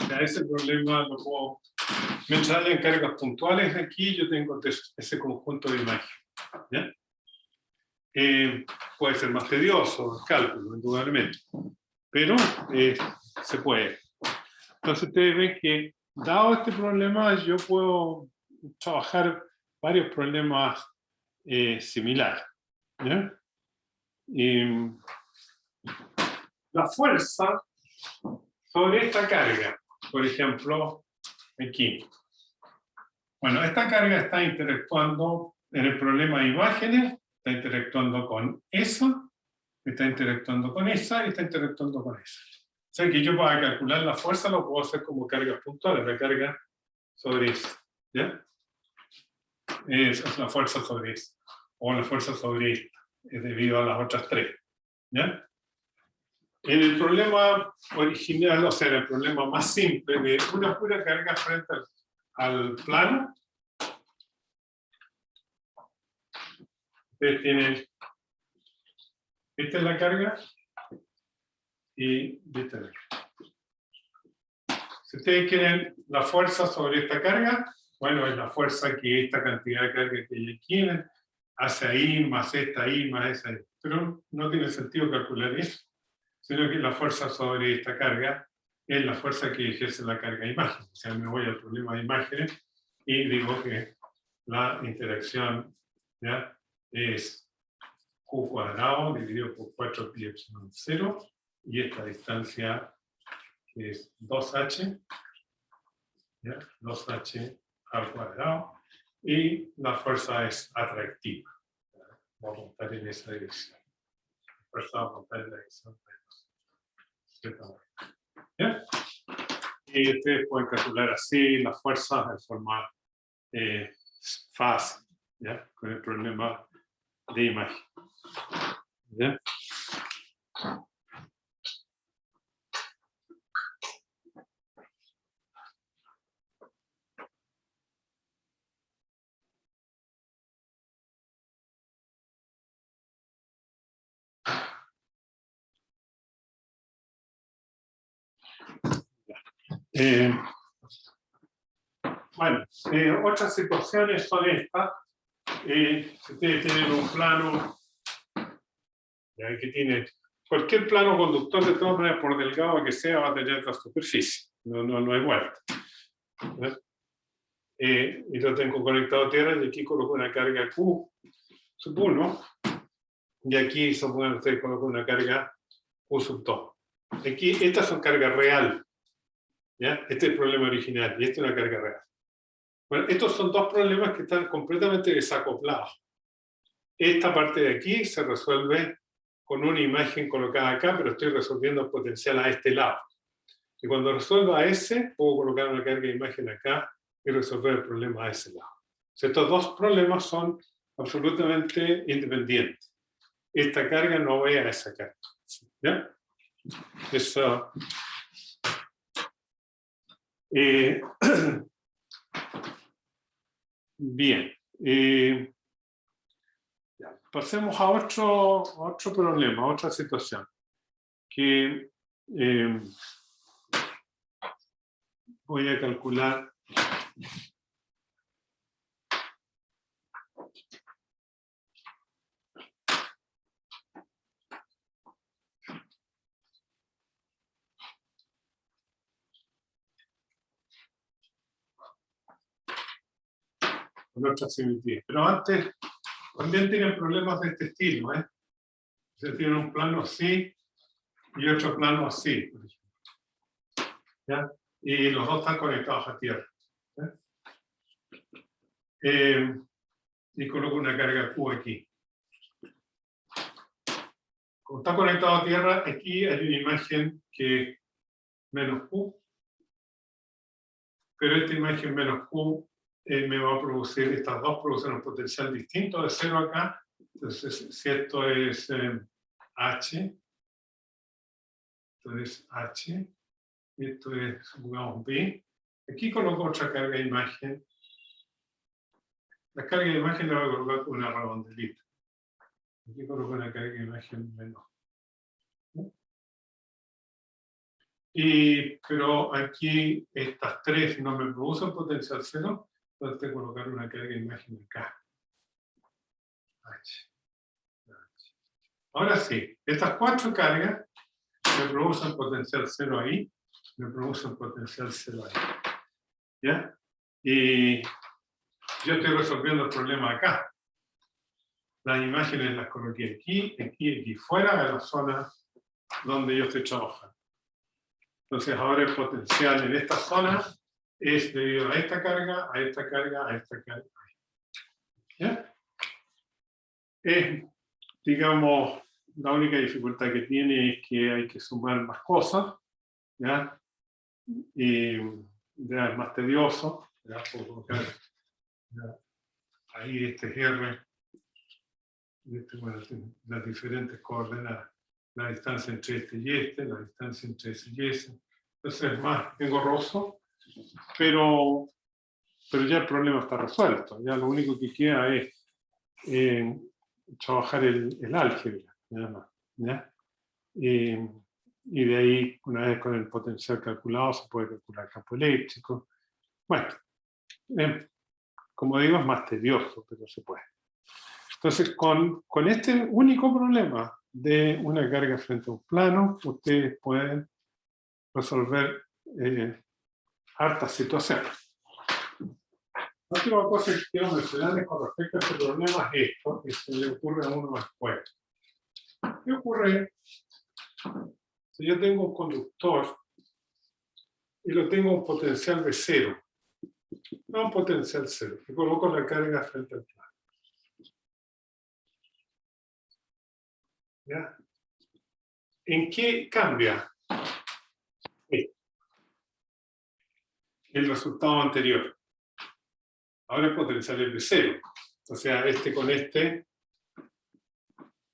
O sea, ese problema lo puedo... Mientras hayan cargas puntuales aquí, yo tengo ese conjunto de imágenes. ¿Ya? Puede ser más tedioso el cálculo, indudablemente, pero se puede. Entonces ustedes ven que, dado este problema, yo puedo trabajar varios problemas similares. ¿Ya? La fuerza sobre esta carga, por ejemplo, aquí. Bueno, esta carga está interactuando en el problema de imágenes, está interactuando con esa, está interactuando con esa y está interactuando con esa. O sea que yo para calcular la fuerza lo puedo hacer como cargas puntuales, la carga sobre esa. ¿Ya? Es la fuerza sobre esa. O la fuerza sobre esta, es debido a las otras tres. ¿Ya? En el problema original, o sea, en el problema más simple de una pura carga frente al plano, ustedes tienen, esta es la carga y esta es la carga. Si ustedes quieren la fuerza sobre esta carga, bueno, es la fuerza que esta cantidad de carga que hay aquí hace ahí, más esta ahí, más esa ahí. Pero no tiene sentido calcular eso, sino que la fuerza sobre esta carga es la fuerza que ejerce la carga de imagen. O sea, me voy al problema de imágenes y digo que la interacción, ¿ya?, es Q cuadrado dividido por 4 pi epsilon 0, y esta distancia que es 2h, ¿ya?, 2h al cuadrado, y la fuerza es atractiva. Vamos a apuntar en esa dirección. La fuerza va a apuntar en la dirección Z. ¿Ya? Y ustedes pueden calcular así las fuerzas de forma fácil, ¿ya?, con el problema de imagen. ¿Ya? Bueno, otras situaciones son estas. Si ustedes tienen un plano, ya que tiene cualquier plano conductor, de todas maneras, por delgado que sea, va a tener otra superficie. No hay vuelta. Y lo tengo conectado a tierra, y aquí coloco una carga Q sub 1, y aquí supongan ustedes coloco una carga Q sub 2. Aquí, estas son cargas reales. ¿Ya? Este es el problema original, y esta es una carga real. Bueno, estos son dos problemas que están completamente desacoplados. Esta parte de aquí se resuelve con una imagen colocada acá, pero estoy resolviendo el potencial a este lado. Y cuando resuelva ese, puedo colocar una carga de imagen acá y resolver el problema a ese lado. O sea, estos dos problemas son absolutamente independientes. Esta carga no ve a esa carga. ¿Ya? Eso... bien. Ya. Pasemos a otro problema, a otra situación. Que voy a calcular con otra similitud. Pero antes, también tienen problemas de este estilo, ¿eh? O sea, tienen un plano así y otro plano así, por ejemplo. ¿Ya? Y los dos están conectados a tierra. y coloco una carga Q aquí. Como está conectado a tierra, aquí hay una imagen que menos Q, pero esta imagen menos Q me va a producir, estas dos producen un potencial distinto de 0 acá. Entonces, si esto es H, esto es H, esto es, supongamos, B, aquí coloco otra carga de imagen. La carga de imagen la voy a colocar con una redondelita. Aquí coloco una carga de imagen menos. Pero aquí estas tres no me producen potencial 0, entonces tengo que colocar una carga de imagen acá. H. Ahora sí, estas cuatro cargas me producen potencial 0 ahí, me producen potencial 0 ahí. ¿Ya? Y yo estoy resolviendo el problema acá. Las imágenes las coloqué aquí, fuera de la zona donde yo estoy trabajando. Entonces ahora el potencial en esta zona es debido a esta carga, a esta carga, a esta carga. ¿Ya? Digamos, la única dificultad que tiene es que hay que sumar más cosas, ¿ya? Y ya es más tedioso, ¿ya? Puedo colocar, ¿ya? Ahí este es R, bueno, las diferentes coordenadas, la distancia entre este y este, la distancia entre ese y ese. Entonces es más engorroso, pero ya el problema está resuelto. Ya lo único que queda es trabajar el álgebra, nada más, ¿ya? Y de ahí, una vez con el potencial calculado, se puede calcular campo eléctrico. Bueno, como digo, es más tedioso, pero se puede. Entonces, con este único problema de una carga frente a un plano, ustedes pueden resolver hartas situaciones. La última cosa que quiero mencionarles con respecto a este problema es esto, que se le ocurre a uno después. ¿Qué ocurre si yo tengo un conductor y lo tengo un potencial de 0? No un potencial 0, y coloco la carga frente al plano. ¿Ya? ¿En qué cambia el resultado anterior? Ahora el potencial es de 0. O sea, este con este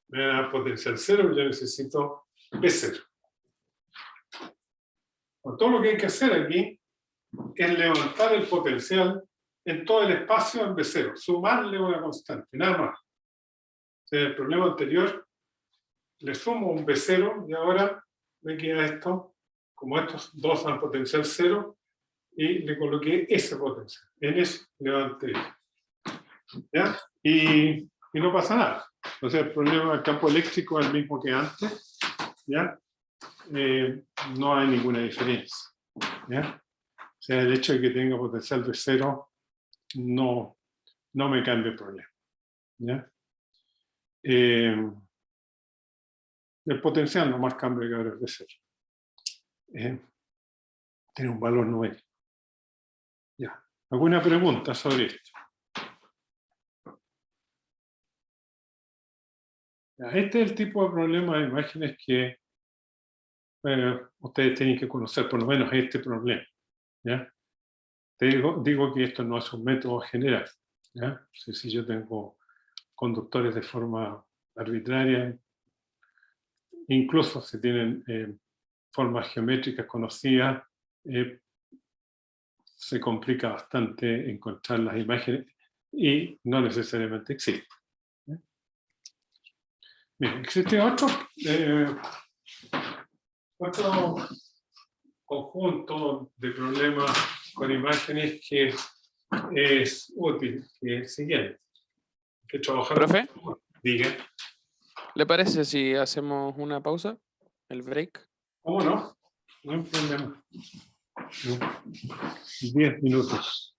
me da potencial 0, yo necesito B0. Todo lo que hay que hacer aquí es levantar el potencial en todo el espacio en B0, sumarle una constante, nada más. O sea, el problema anterior, le sumo un B0 y ahora me queda esto, como estos dos dan potencial 0, y le coloqué ese potencial. En eso levanté. ¿Ya? Y no pasa nada. O sea, el problema del campo eléctrico es el mismo que antes. ¿Ya? No hay ninguna diferencia. ¿Ya? O sea, el hecho de que tenga potencial de 0 no me cambia el problema. ¿Ya? El potencial nomás cambia que ahora es de 0. Tiene un valor numérico. ¿Ya? ¿Alguna pregunta sobre esto? ¿Ya? Este es el tipo de problema de imágenes que ustedes tienen que conocer, por lo menos este problema. ¿Ya? Te digo que esto no es un método general. ¿Ya? Si yo tengo conductores de forma arbitraria, incluso si tienen formas geométricas conocidas, se complica bastante encontrar las imágenes y no necesariamente existen. Bien, existe otro conjunto de problemas con imágenes que es útil, que es el siguiente. Que trabajar. ¿Profe? Diga. ¿Le parece si hacemos una pausa? ¿El break? ¿Cómo no? No hay problema. 10 minutos.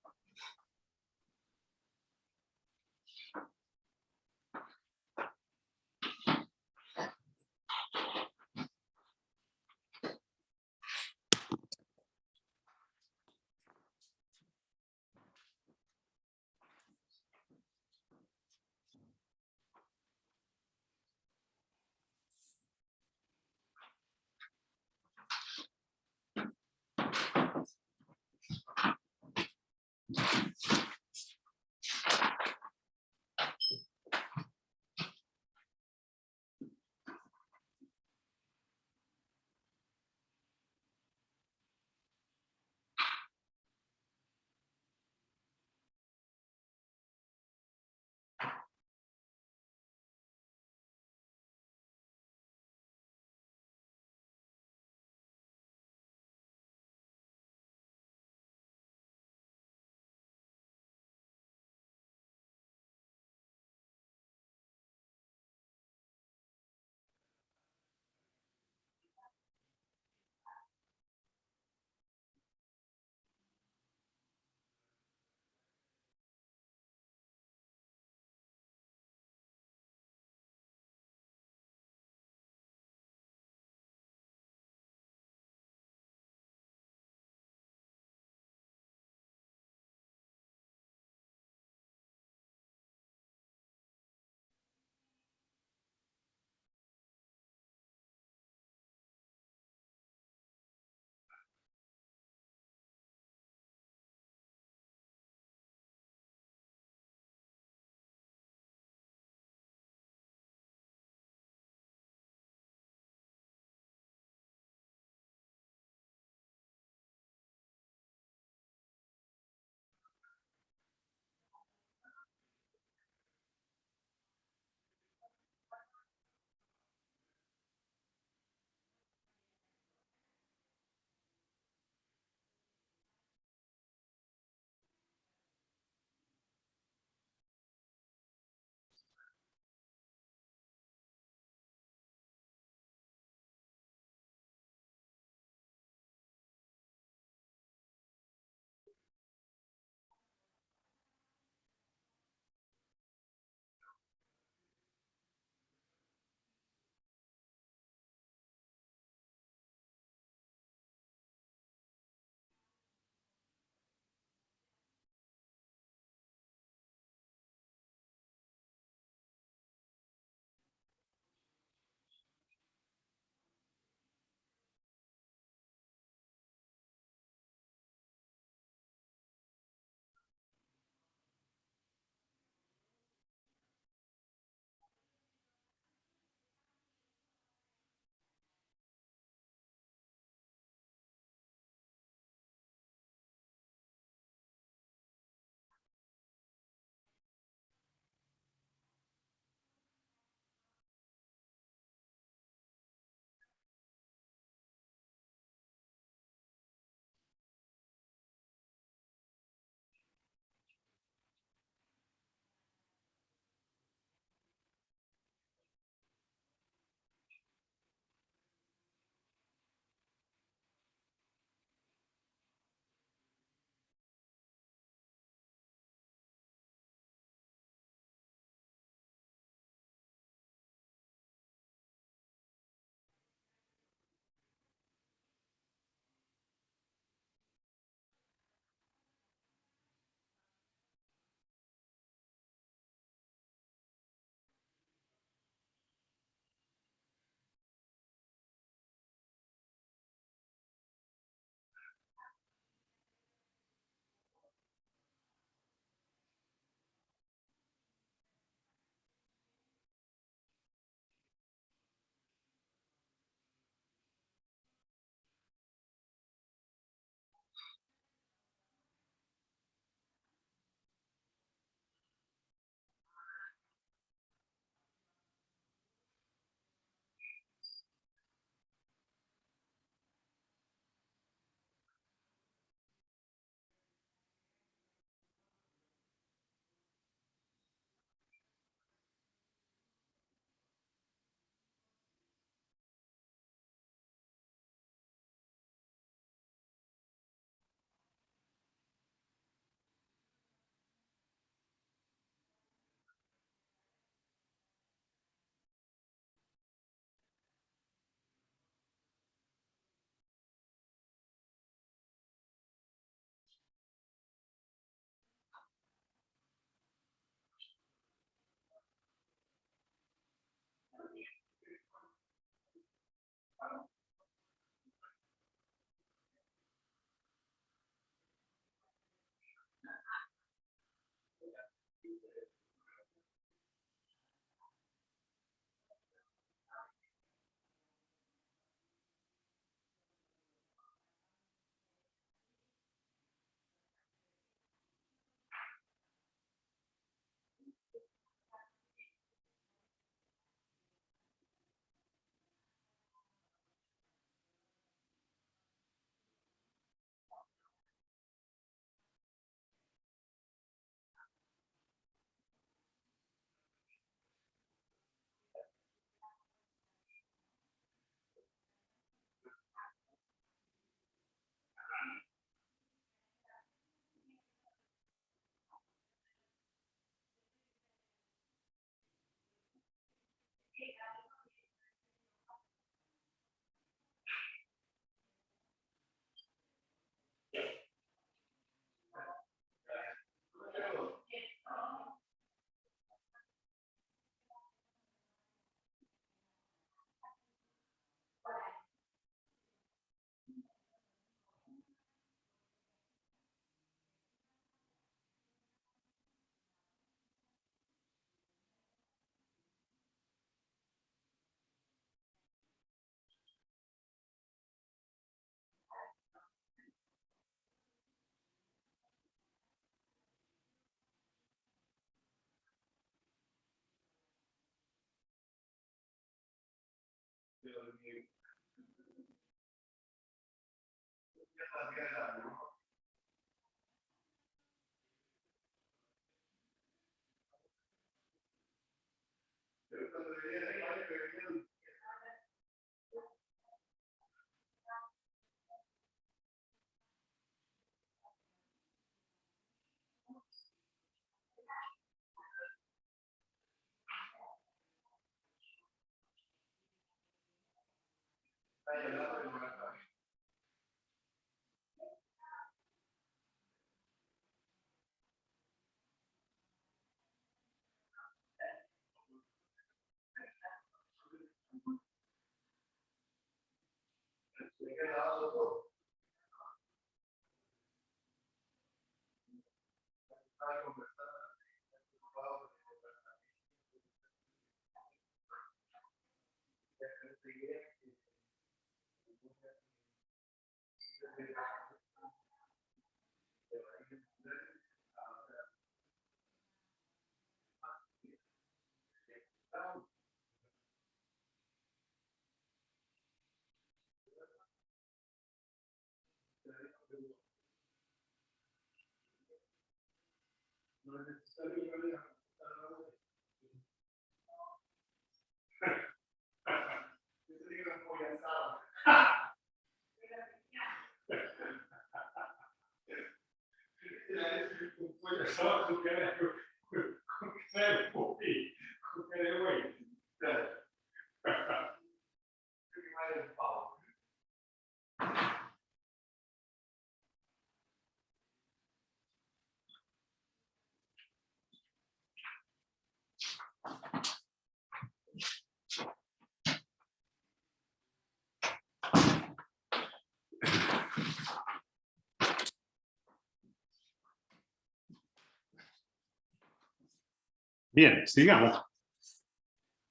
Bien, sigamos.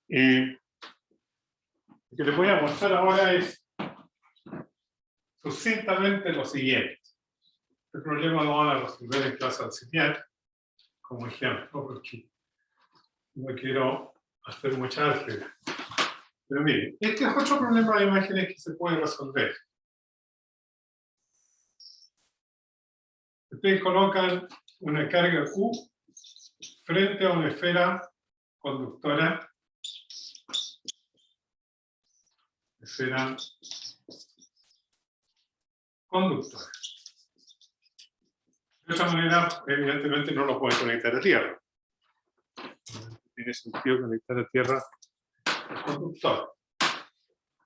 Lo que les voy a mostrar ahora es sucintamente lo siguiente. Este problema lo van a resolver en clase auxiliar, como ejemplo, porque no quiero hacer mucha álgebra. Pero miren, este es otro problema de imágenes que se puede resolver. Ustedes colocan una carga Q frente a una esfera conductora. Esfera conductora. De esa manera, evidentemente, no lo pueden conectar a tierra. Tiene sentido conectar a tierra al conductor.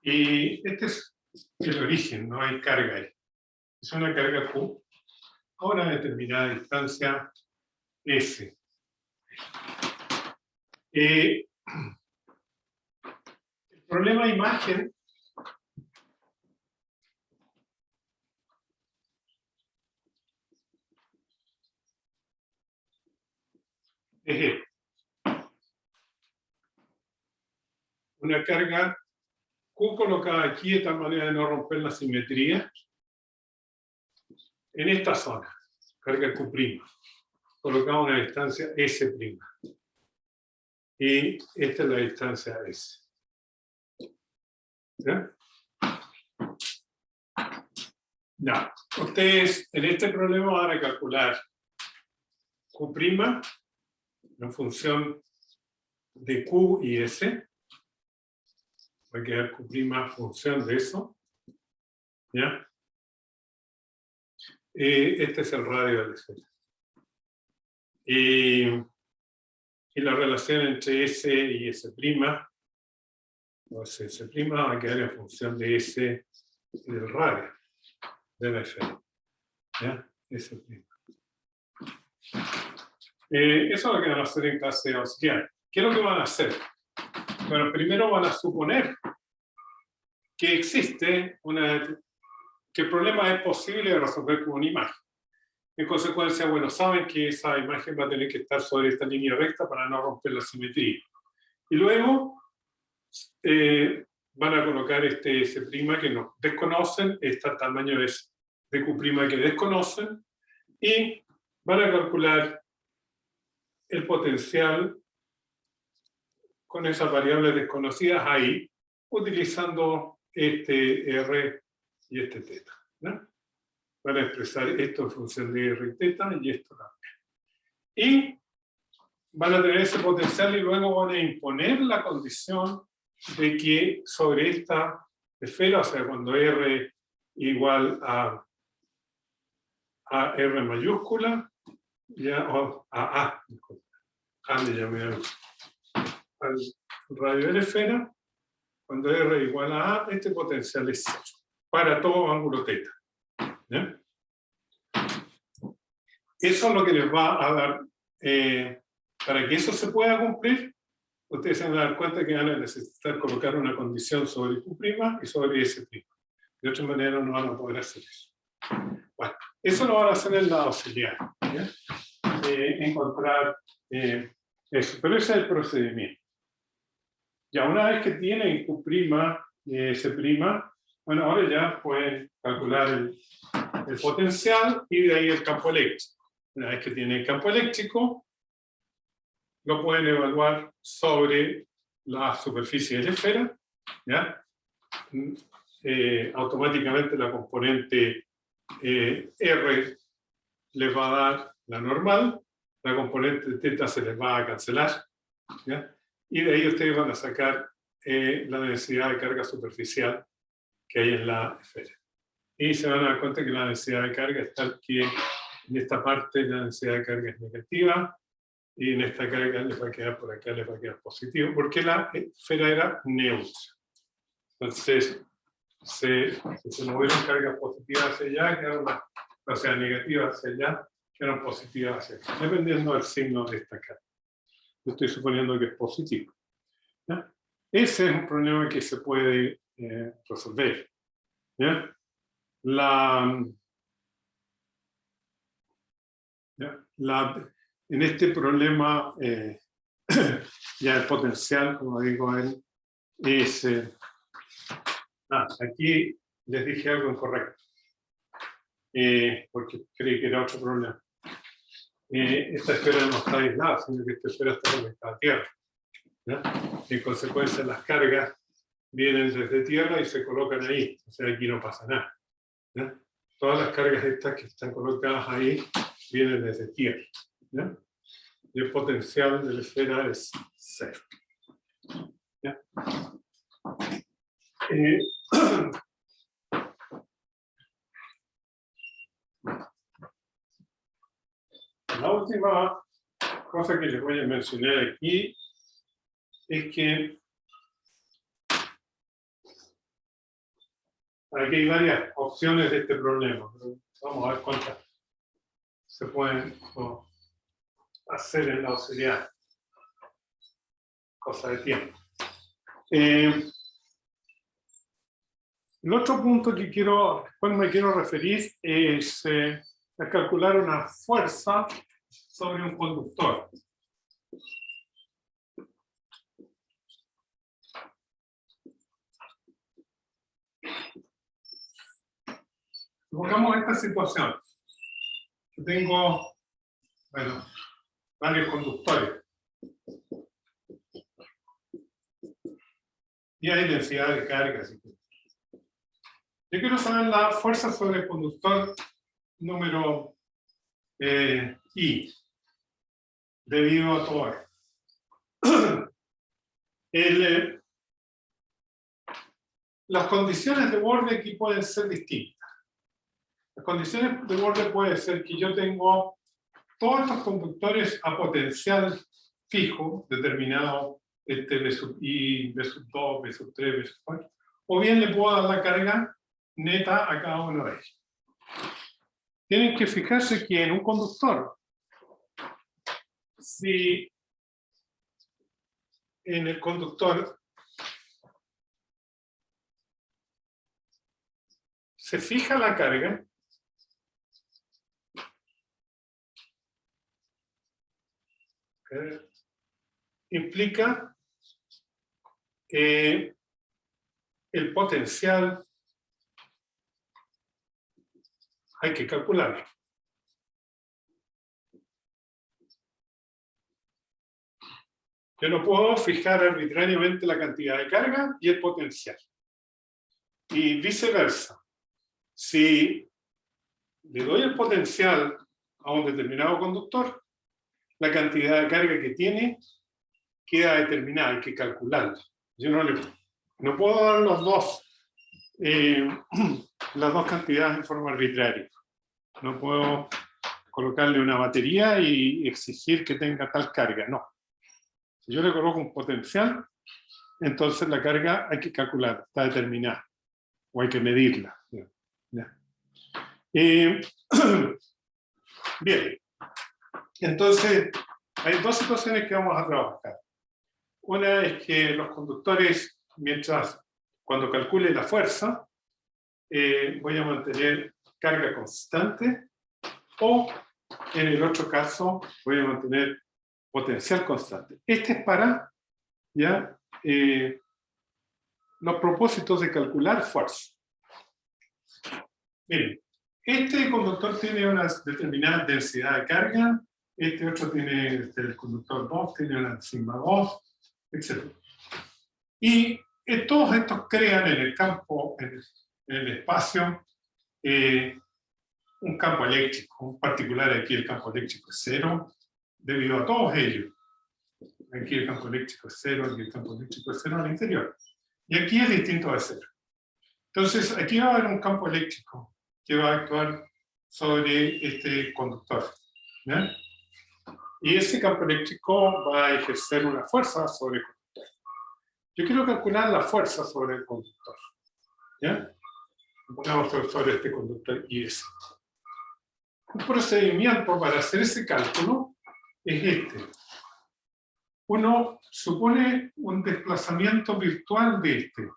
Y este es el origen, no hay carga ahí. Es una carga Q a una determinada distancia S. El problema de imagen es este. Una carga Q colocada aquí de tal manera de no romper la simetría en esta zona, carga Q', colocada a una distancia S'. Y esta es la distancia S. ¿Ya? No. Ustedes en este problema van a calcular Q' en función de Q y S. Va a quedar Q' función de eso. ¿Ya? Este es el radio de la esfera. Y la relación entre S y S', o S' va a quedar en función de S y del radio de la esfera. ¿Ya? S'. Eso es lo que van a hacer en clase auxiliar. ¿Qué es lo que van a hacer? Bueno, primero van a suponer que existe que el problema es posible de resolver con una imagen. En consecuencia, bueno, saben que esa imagen va a tener que estar sobre esta línea recta para no romper la simetría. Y luego van a colocar este S' que no desconocen, este tamaño es de Q' que desconocen, y van a calcular el potencial con esas variables desconocidas ahí, utilizando este R y este θ, ¿no? van a expresar esto en función de R y teta y esto también. Y van a tener ese potencial y luego van a imponer la condición de que sobre esta esfera, o sea, cuando R igual a R mayúscula, ya, o a A, disculpa. Le llamé al radio de la esfera, cuando R igual a A, este potencial es 0, para todo ángulo teta. ¿Ya? Eso es lo que les va a dar, para que eso se pueda cumplir, ustedes se van a dar cuenta que van a necesitar colocar una condición sobre Q' y sobre S'. De otra manera no van a poder hacer eso. Bueno, eso lo van a hacer en la auxiliar. ¿Ya? Encontrar eso, pero ese es el procedimiento. Ya una vez que tienen Q' y S', bueno, ahora ya pueden calcular el potencial y de ahí el campo eléctrico. Una vez que tienen el campo eléctrico, lo pueden evaluar sobre la superficie de la esfera, ¿ya? Automáticamente la componente R les va a dar la normal, la componente teta se les va a cancelar, ¿ya? Y de ahí ustedes van a sacar la densidad de carga superficial que hay en la esfera. Y se van a dar cuenta que la densidad de carga es tal que en esta parte la densidad de carga es negativa, y en esta carga les va a quedar por acá, les va a quedar positivo, porque la esfera era neutra. Entonces, se movieron cargas positivas hacia allá, quedaron o sea, negativas hacia allá, quedaron positivas hacia acá, dependiendo del signo de esta carga. Yo estoy suponiendo que es positivo. ¿Ya? Ese es un problema que se puede resolver. ¿Ya? En este problema, ya el potencial, como digo él, es... aquí les dije algo incorrecto, porque creí que era otro problema. Esta esfera no está aislada, sino que esta esfera está conectada a Tierra. ¿Ya? En consecuencia, las cargas vienen desde Tierra y se colocan ahí. O sea, aquí no pasa nada. ¿Ya? Todas las cargas estas que están colocadas ahí vienen desde Tierra. ¿Ya? Y el potencial de la esfera es 0. ¿Ya? La última cosa que les voy a mencionar aquí es que aquí hay varias opciones de este problema, pero vamos a ver cuántas se pueden hacer en la auxiliar. Cosa de tiempo. El otro punto al cual me quiero referir es a calcular una fuerza sobre un conductor. Pongamos esta situación. Yo tengo, bueno, varios conductores. Y hay densidad de carga. Yo quiero saber la fuerza sobre el conductor número I, debido a todo esto. Las condiciones de borde aquí pueden ser distintas. Las condiciones de borde puede ser que yo tengo todos estos conductores a potencial fijo, determinado B sub I, B sub 2, B sub 3, B sub 4, o bien le puedo dar la carga neta a cada uno de ellos. Tienen que fijarse que en un conductor, si en el conductor se fija la carga, implica que el potencial hay que calcularlo. Yo no puedo fijar arbitrariamente la cantidad de carga y el potencial. Y viceversa. Si le doy el potencial a un determinado conductor, la cantidad de carga que tiene queda determinada, hay que calcularla. Yo no puedo dar las dos cantidades en forma arbitraria. No puedo colocarle una batería y exigir que tenga tal carga, no. Si yo le coloco un potencial, entonces la carga hay que calcularla, está determinada, o hay que medirla. ¿Ya? Bien, entonces hay dos situaciones que vamos a trabajar. Una es que los conductores, cuando calcule la fuerza, voy a mantener carga constante, o en el otro caso voy a mantener potencial constante. Este es para ¿ya? Los propósitos de calcular fuerza. Miren, este conductor tiene una determinada densidad de carga, este otro tiene, el conductor 2 tiene una sigma 2, etc. Y todos estos crean en el campo, en el espacio, un campo eléctrico. En particular aquí el campo eléctrico es 0, debido a todos ellos. Aquí el campo eléctrico es 0, aquí el campo eléctrico es 0 al interior. Y aquí es distinto de 0. Entonces, aquí va a haber un campo eléctrico que va a actuar sobre este conductor. ¿Ya? Y ese campo eléctrico va a ejercer una fuerza sobre el conductor. Yo quiero calcular la fuerza sobre el conductor. ¿Ya? Pongamos sobre este conductor IS. Un procedimiento para hacer ese cálculo es este. Uno supone un desplazamiento virtual de este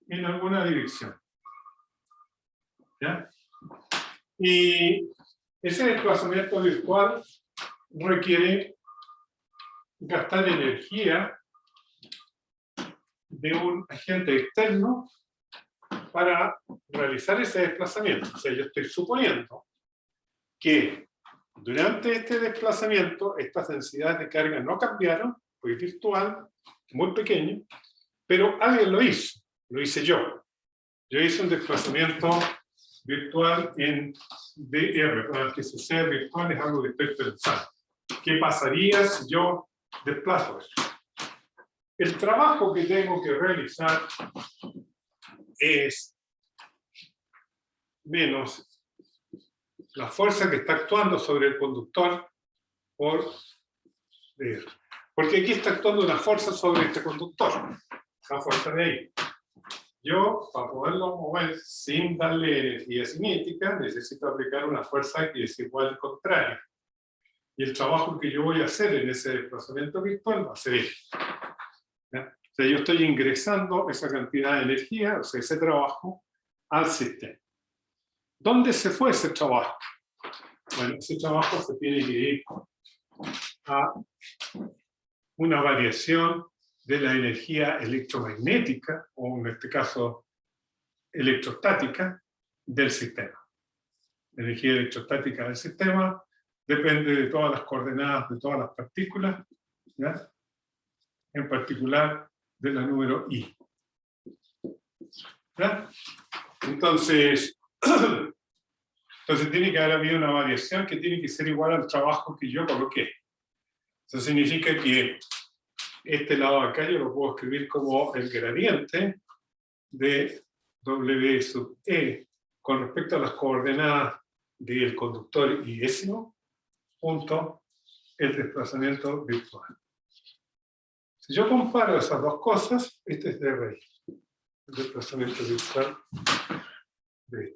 en alguna dirección. ¿Ya? Y ese desplazamiento virtual requiere gastar energía de un agente externo para realizar ese desplazamiento. O sea, yo estoy suponiendo que durante este desplazamiento estas densidades de carga no cambiaron, fue virtual, muy pequeño, pero alguien lo hice yo. Yo hice un desplazamiento virtual en dr. Para que suceda virtual es algo que estoy pensando. ¿Qué pasaría si yo desplazo eso? El trabajo que tengo que realizar es menos la fuerza que está actuando sobre el conductor por R. Porque aquí está actuando una fuerza sobre este conductor. La fuerza de ahí. Yo, para poderlo mover sin darle energía cinética, necesito aplicar una fuerza que es igual al contrario. Y el trabajo que yo voy a hacer en ese desplazamiento virtual va a ser este. ¿Ya? O sea, yo estoy ingresando esa cantidad de energía, o sea, ese trabajo, al sistema. ¿Dónde se fue ese trabajo? Bueno, ese trabajo se tiene que ir a una variación de la energía electromagnética, o en este caso electrostática, del sistema. La energía electrostática del sistema depende de todas las coordenadas de todas las partículas, ¿ya? En particular de la número I. ¿Ya? Entonces tiene que haber habido una variación que tiene que ser igual al trabajo que yo coloqué. Eso significa que este lado de acá yo lo puedo escribir como el gradiente de W sub E con respecto a las coordenadas del conductor IS punto el desplazamiento virtual. Si yo comparo esas dos cosas, este es de raíz. El desplazamiento virtual.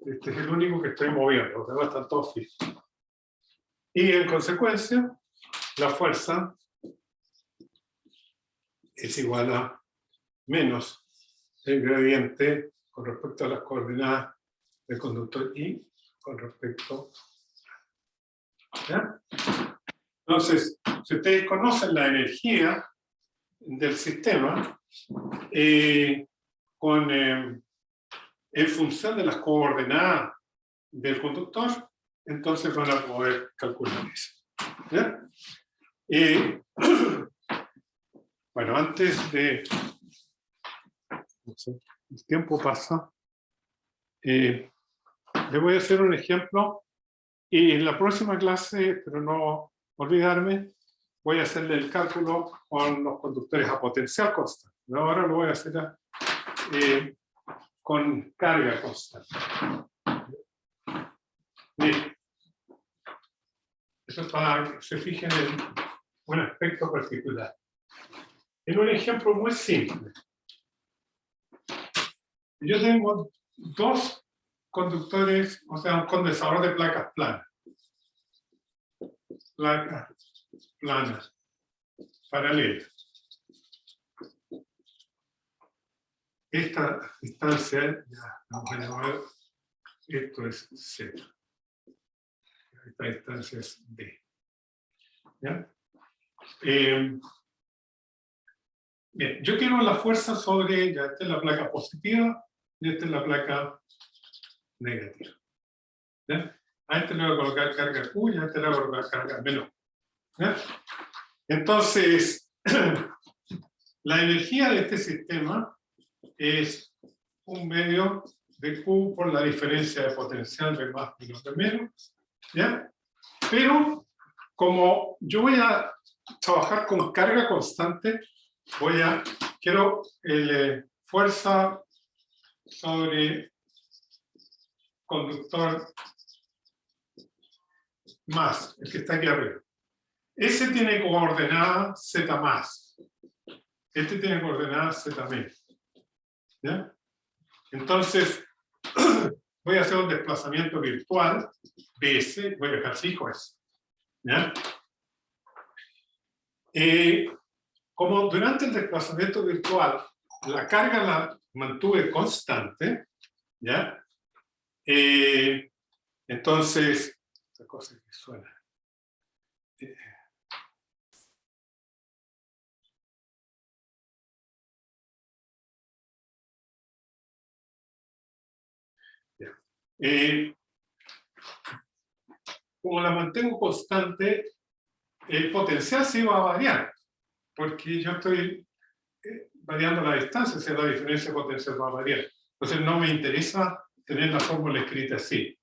Este es el único que estoy moviendo, los demás están todos fijos. Y en consecuencia, la fuerza es igual a menos el gradiente con respecto a las coordenadas del conductor I con respecto a... ¿Ya? Entonces, si ustedes conocen la energía del sistema, en función de las coordenadas del conductor, entonces van a poder calcular eso. ¿Ya? Bueno, antes de... No sé, el tiempo pasa. les voy a hacer un ejemplo y en la próxima clase, pero no olvidarme, voy a hacerle el cálculo con los conductores a potencial constante. Ahora lo voy a hacer con carga constante. Bien. Eso es para que se fijen en un aspecto particular. En un ejemplo muy simple. Yo tengo dos conductores, o sea, un condensador de placas planas. Placas planas, paralelas. Esta distancia, ya vamos a llamar, esto es Z. Esta distancia es D. ¿Ya? Bien, yo quiero la fuerza sobre, ya esta es la placa positiva y esta es la placa negativa. ¿Ya? A este le voy a colocar carga Q y a este le voy a colocar carga menos. ¿Ya? Entonces, la energía de este sistema es un medio de Q por la diferencia de potencial de más menos de menos. ¿Ya? Pero, como yo voy a trabajar con carga constante, quiero fuerza sobre conductor más, el que está aquí arriba. Ese tiene coordenada Z más. Este tiene coordenada Z menos. ¿Ya? Entonces, voy a hacer un desplazamiento virtual BS, voy a dejar fijo eso. ¿Ya? Como durante el desplazamiento virtual la carga la mantuve constante, ¿ya? Entonces, esta cosa que suena. Como la mantengo constante, el potencial sí va a variar, porque yo estoy variando la distancia, o sea, la diferencia potencial va a variar. Entonces no me interesa tener la fórmula escrita así.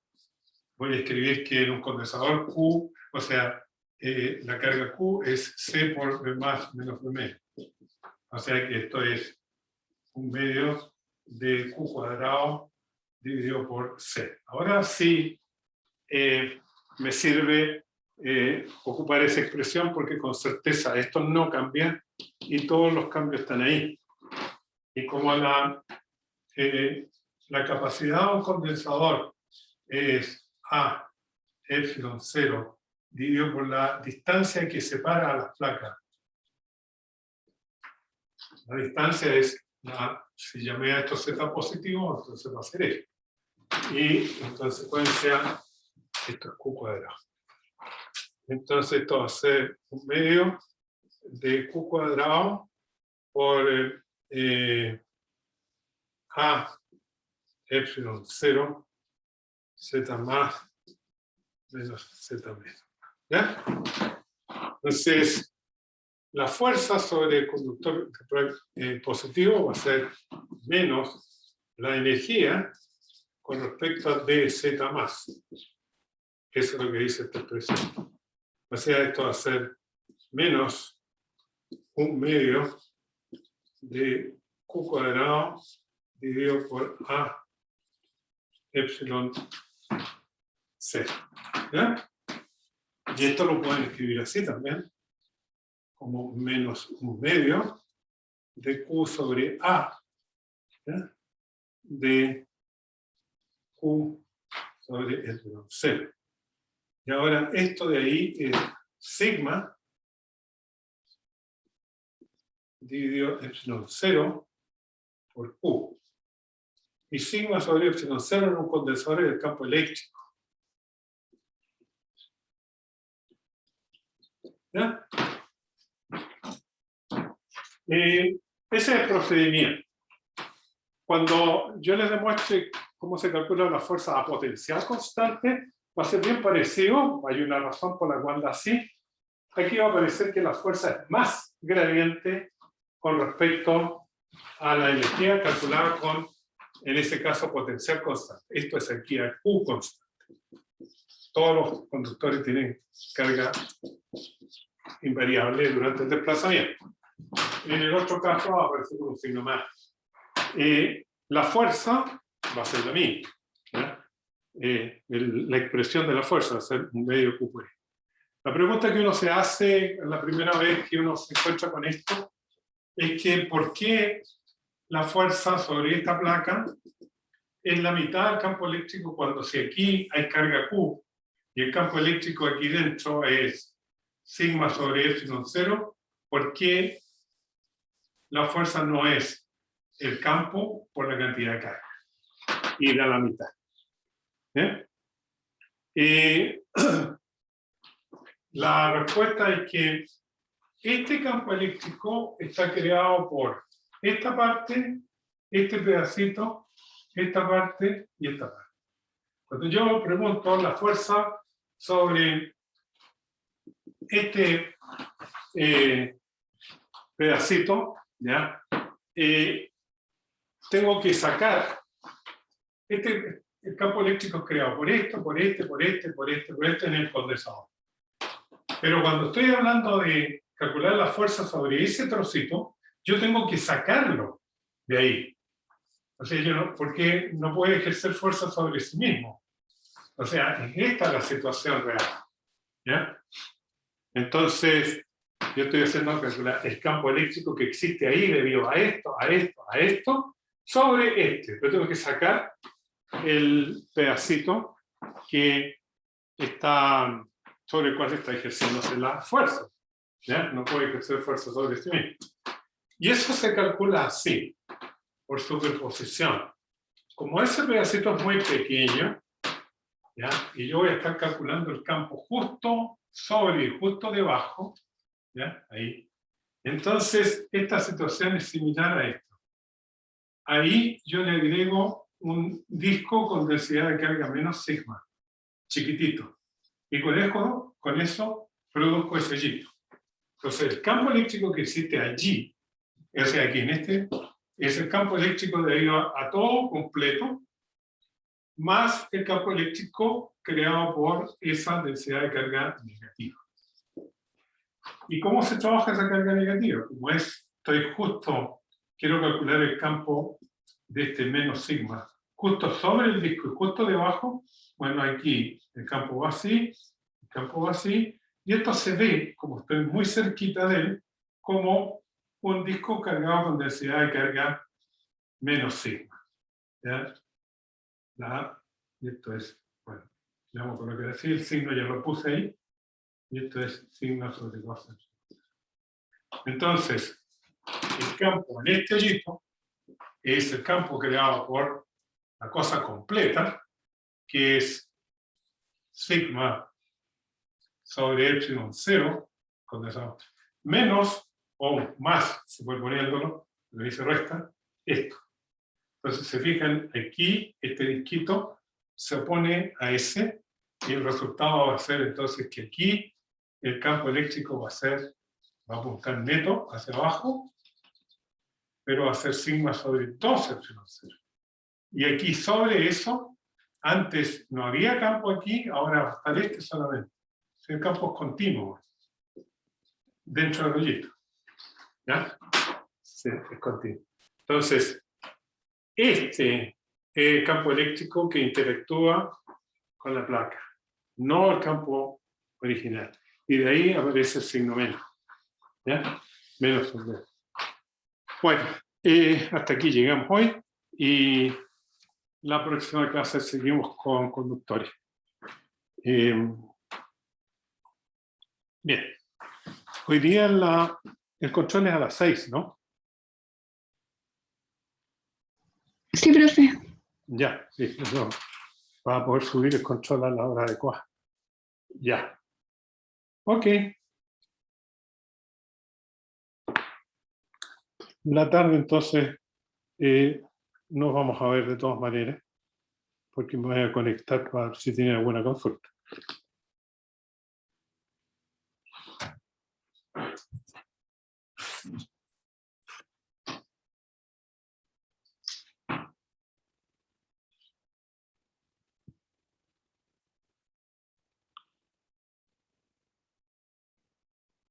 Voy a escribir que en un condensador Q, o sea, la carga Q es C por V más menos V menos. O sea que esto es un medio de Q cuadrado dividido por C. Ahora sí me sirve ocupar esa expresión porque con certeza esto no cambia y todos los cambios están ahí. Y como la capacidad de un condensador es A epsilon 0 dividido por la distancia que separa a las placas. La distancia es, si llamé a esto Z positivo, entonces va a ser esto. Y en consecuencia, esto es Q cuadrado. Entonces esto va a ser un medio de Q cuadrado por A epsilon 0 Z más menos Z menos. ¿Ya? Entonces, la fuerza sobre el conductor positivo va a ser menos la energía con respecto a dz más. Eso es lo que dice esta expresión. O sea, esto va a ser menos un medio de Q cuadrado dividido por A epsilon C. ¿Ya? Y esto lo pueden escribir así también, como menos un medio de Q sobre A, ¿ya? De Q sobre epsilon C. Y ahora esto de ahí es sigma dividido epsilon 0 por Q. Y sigma sobre epsilon 0 en un condensador del campo eléctrico. ¿Ya? Ese es el procedimiento. Cuando yo les demuestre cómo se calcula la fuerza a potencial constante, va a ser bien parecido, hay una razón por la cual así. Aquí va a aparecer que la fuerza es más gradiente con respecto a la energía calculada con en ese caso potencial constante. Esto es aquí a Q constante. Todos los conductores tienen carga invariable durante el desplazamiento. En el otro caso va a aparecer con un signo más. La fuerza va a ser la misma, ¿ya? La expresión de la fuerza va a ser un medio Q por E. La pregunta que uno se hace la primera vez que uno se encuentra con esto es que ¿por qué la fuerza sobre esta placa es la mitad del campo eléctrico cuando si aquí hay carga Q y el campo eléctrico aquí dentro es sigma sobre epsilon 0? ¿Por qué la fuerza no es el campo por la cantidad de carga? Y da la mitad. La respuesta es que este campo eléctrico está creado por esta parte, este pedacito, esta parte y esta parte. Cuando yo pregunto la fuerza sobre este pedacito, ¿ya? Tengo que sacar el campo eléctrico es creado por esto, por este en el condensador. Pero cuando estoy hablando de calcular la fuerza sobre ese trocito, yo tengo que sacarlo de ahí. O sea, yo no, porque no puede ejercer fuerza sobre sí mismo. O sea, esta es la situación real, ¿ya? Entonces, yo estoy haciendo calcular el campo eléctrico que existe ahí debido a esto, sobre este. Pero tengo que sacar el pedacito que está, sobre el cual está ejerciéndose la fuerza, ¿ya? No puede ejercer fuerza sobre sí mismo. Y eso se calcula así, por superposición. Como ese pedacito es muy pequeño, ¿ya? Y yo voy a estar calculando el campo justo sobre y justo debajo, ¿ya? Ahí. Entonces, esta situación es similar a esto. Ahí yo le agrego un disco con densidad de carga menos sigma, chiquitito. Y con eso produzco ese hoyito. Entonces, el campo eléctrico que existe allí, o sea, aquí en este, es el campo eléctrico debido a todo completo, más el campo eléctrico creado por esa densidad de carga negativa. ¿Y cómo se trabaja esa carga negativa? Como estoy justo, quiero calcular el campo de este menos sigma, justo sobre el disco y justo debajo, bueno, aquí el campo va así, el campo va así, y esto se ve, como estoy muy cerquita de él, como un disco cargado con densidad de carga menos sigma. ¿Ya? Y esto es, bueno, le vamos a colocar así, el signo ya lo puse ahí, y esto es signo sobre 2. Entonces, el campo en este hoyito es el campo creado por la cosa completa, que es sigma sobre epsilon 0, condensado, menos o más, si voy poniéndolo, lo dice resta, esto. Entonces, se fijan, aquí este disquito se opone a ese, y el resultado va a ser entonces que aquí el campo eléctrico va a apuntar neto hacia abajo, pero va a ser sigma sobre 2 epsilon 0. Y aquí sobre eso, antes no había campo aquí, ahora va a estar este solamente. El campo es continuo dentro del hoyito. ¿Ya? Sí, es continuo. Entonces, este es el campo eléctrico que interactúa con la placa, no el campo original. Y de ahí aparece el signo menos. ¿Ya? Menos sobre. Bueno, hasta aquí llegamos hoy y la próxima clase seguimos con conductores. Bien, hoy día el control es a las 6, ¿no? Sí, profe. Ya, sí, no, va a poder subir el control a la hora adecuada. Ya. Ok. La tarde entonces nos vamos a ver de todas maneras, porque me voy a conectar para ver si tiene alguna consulta.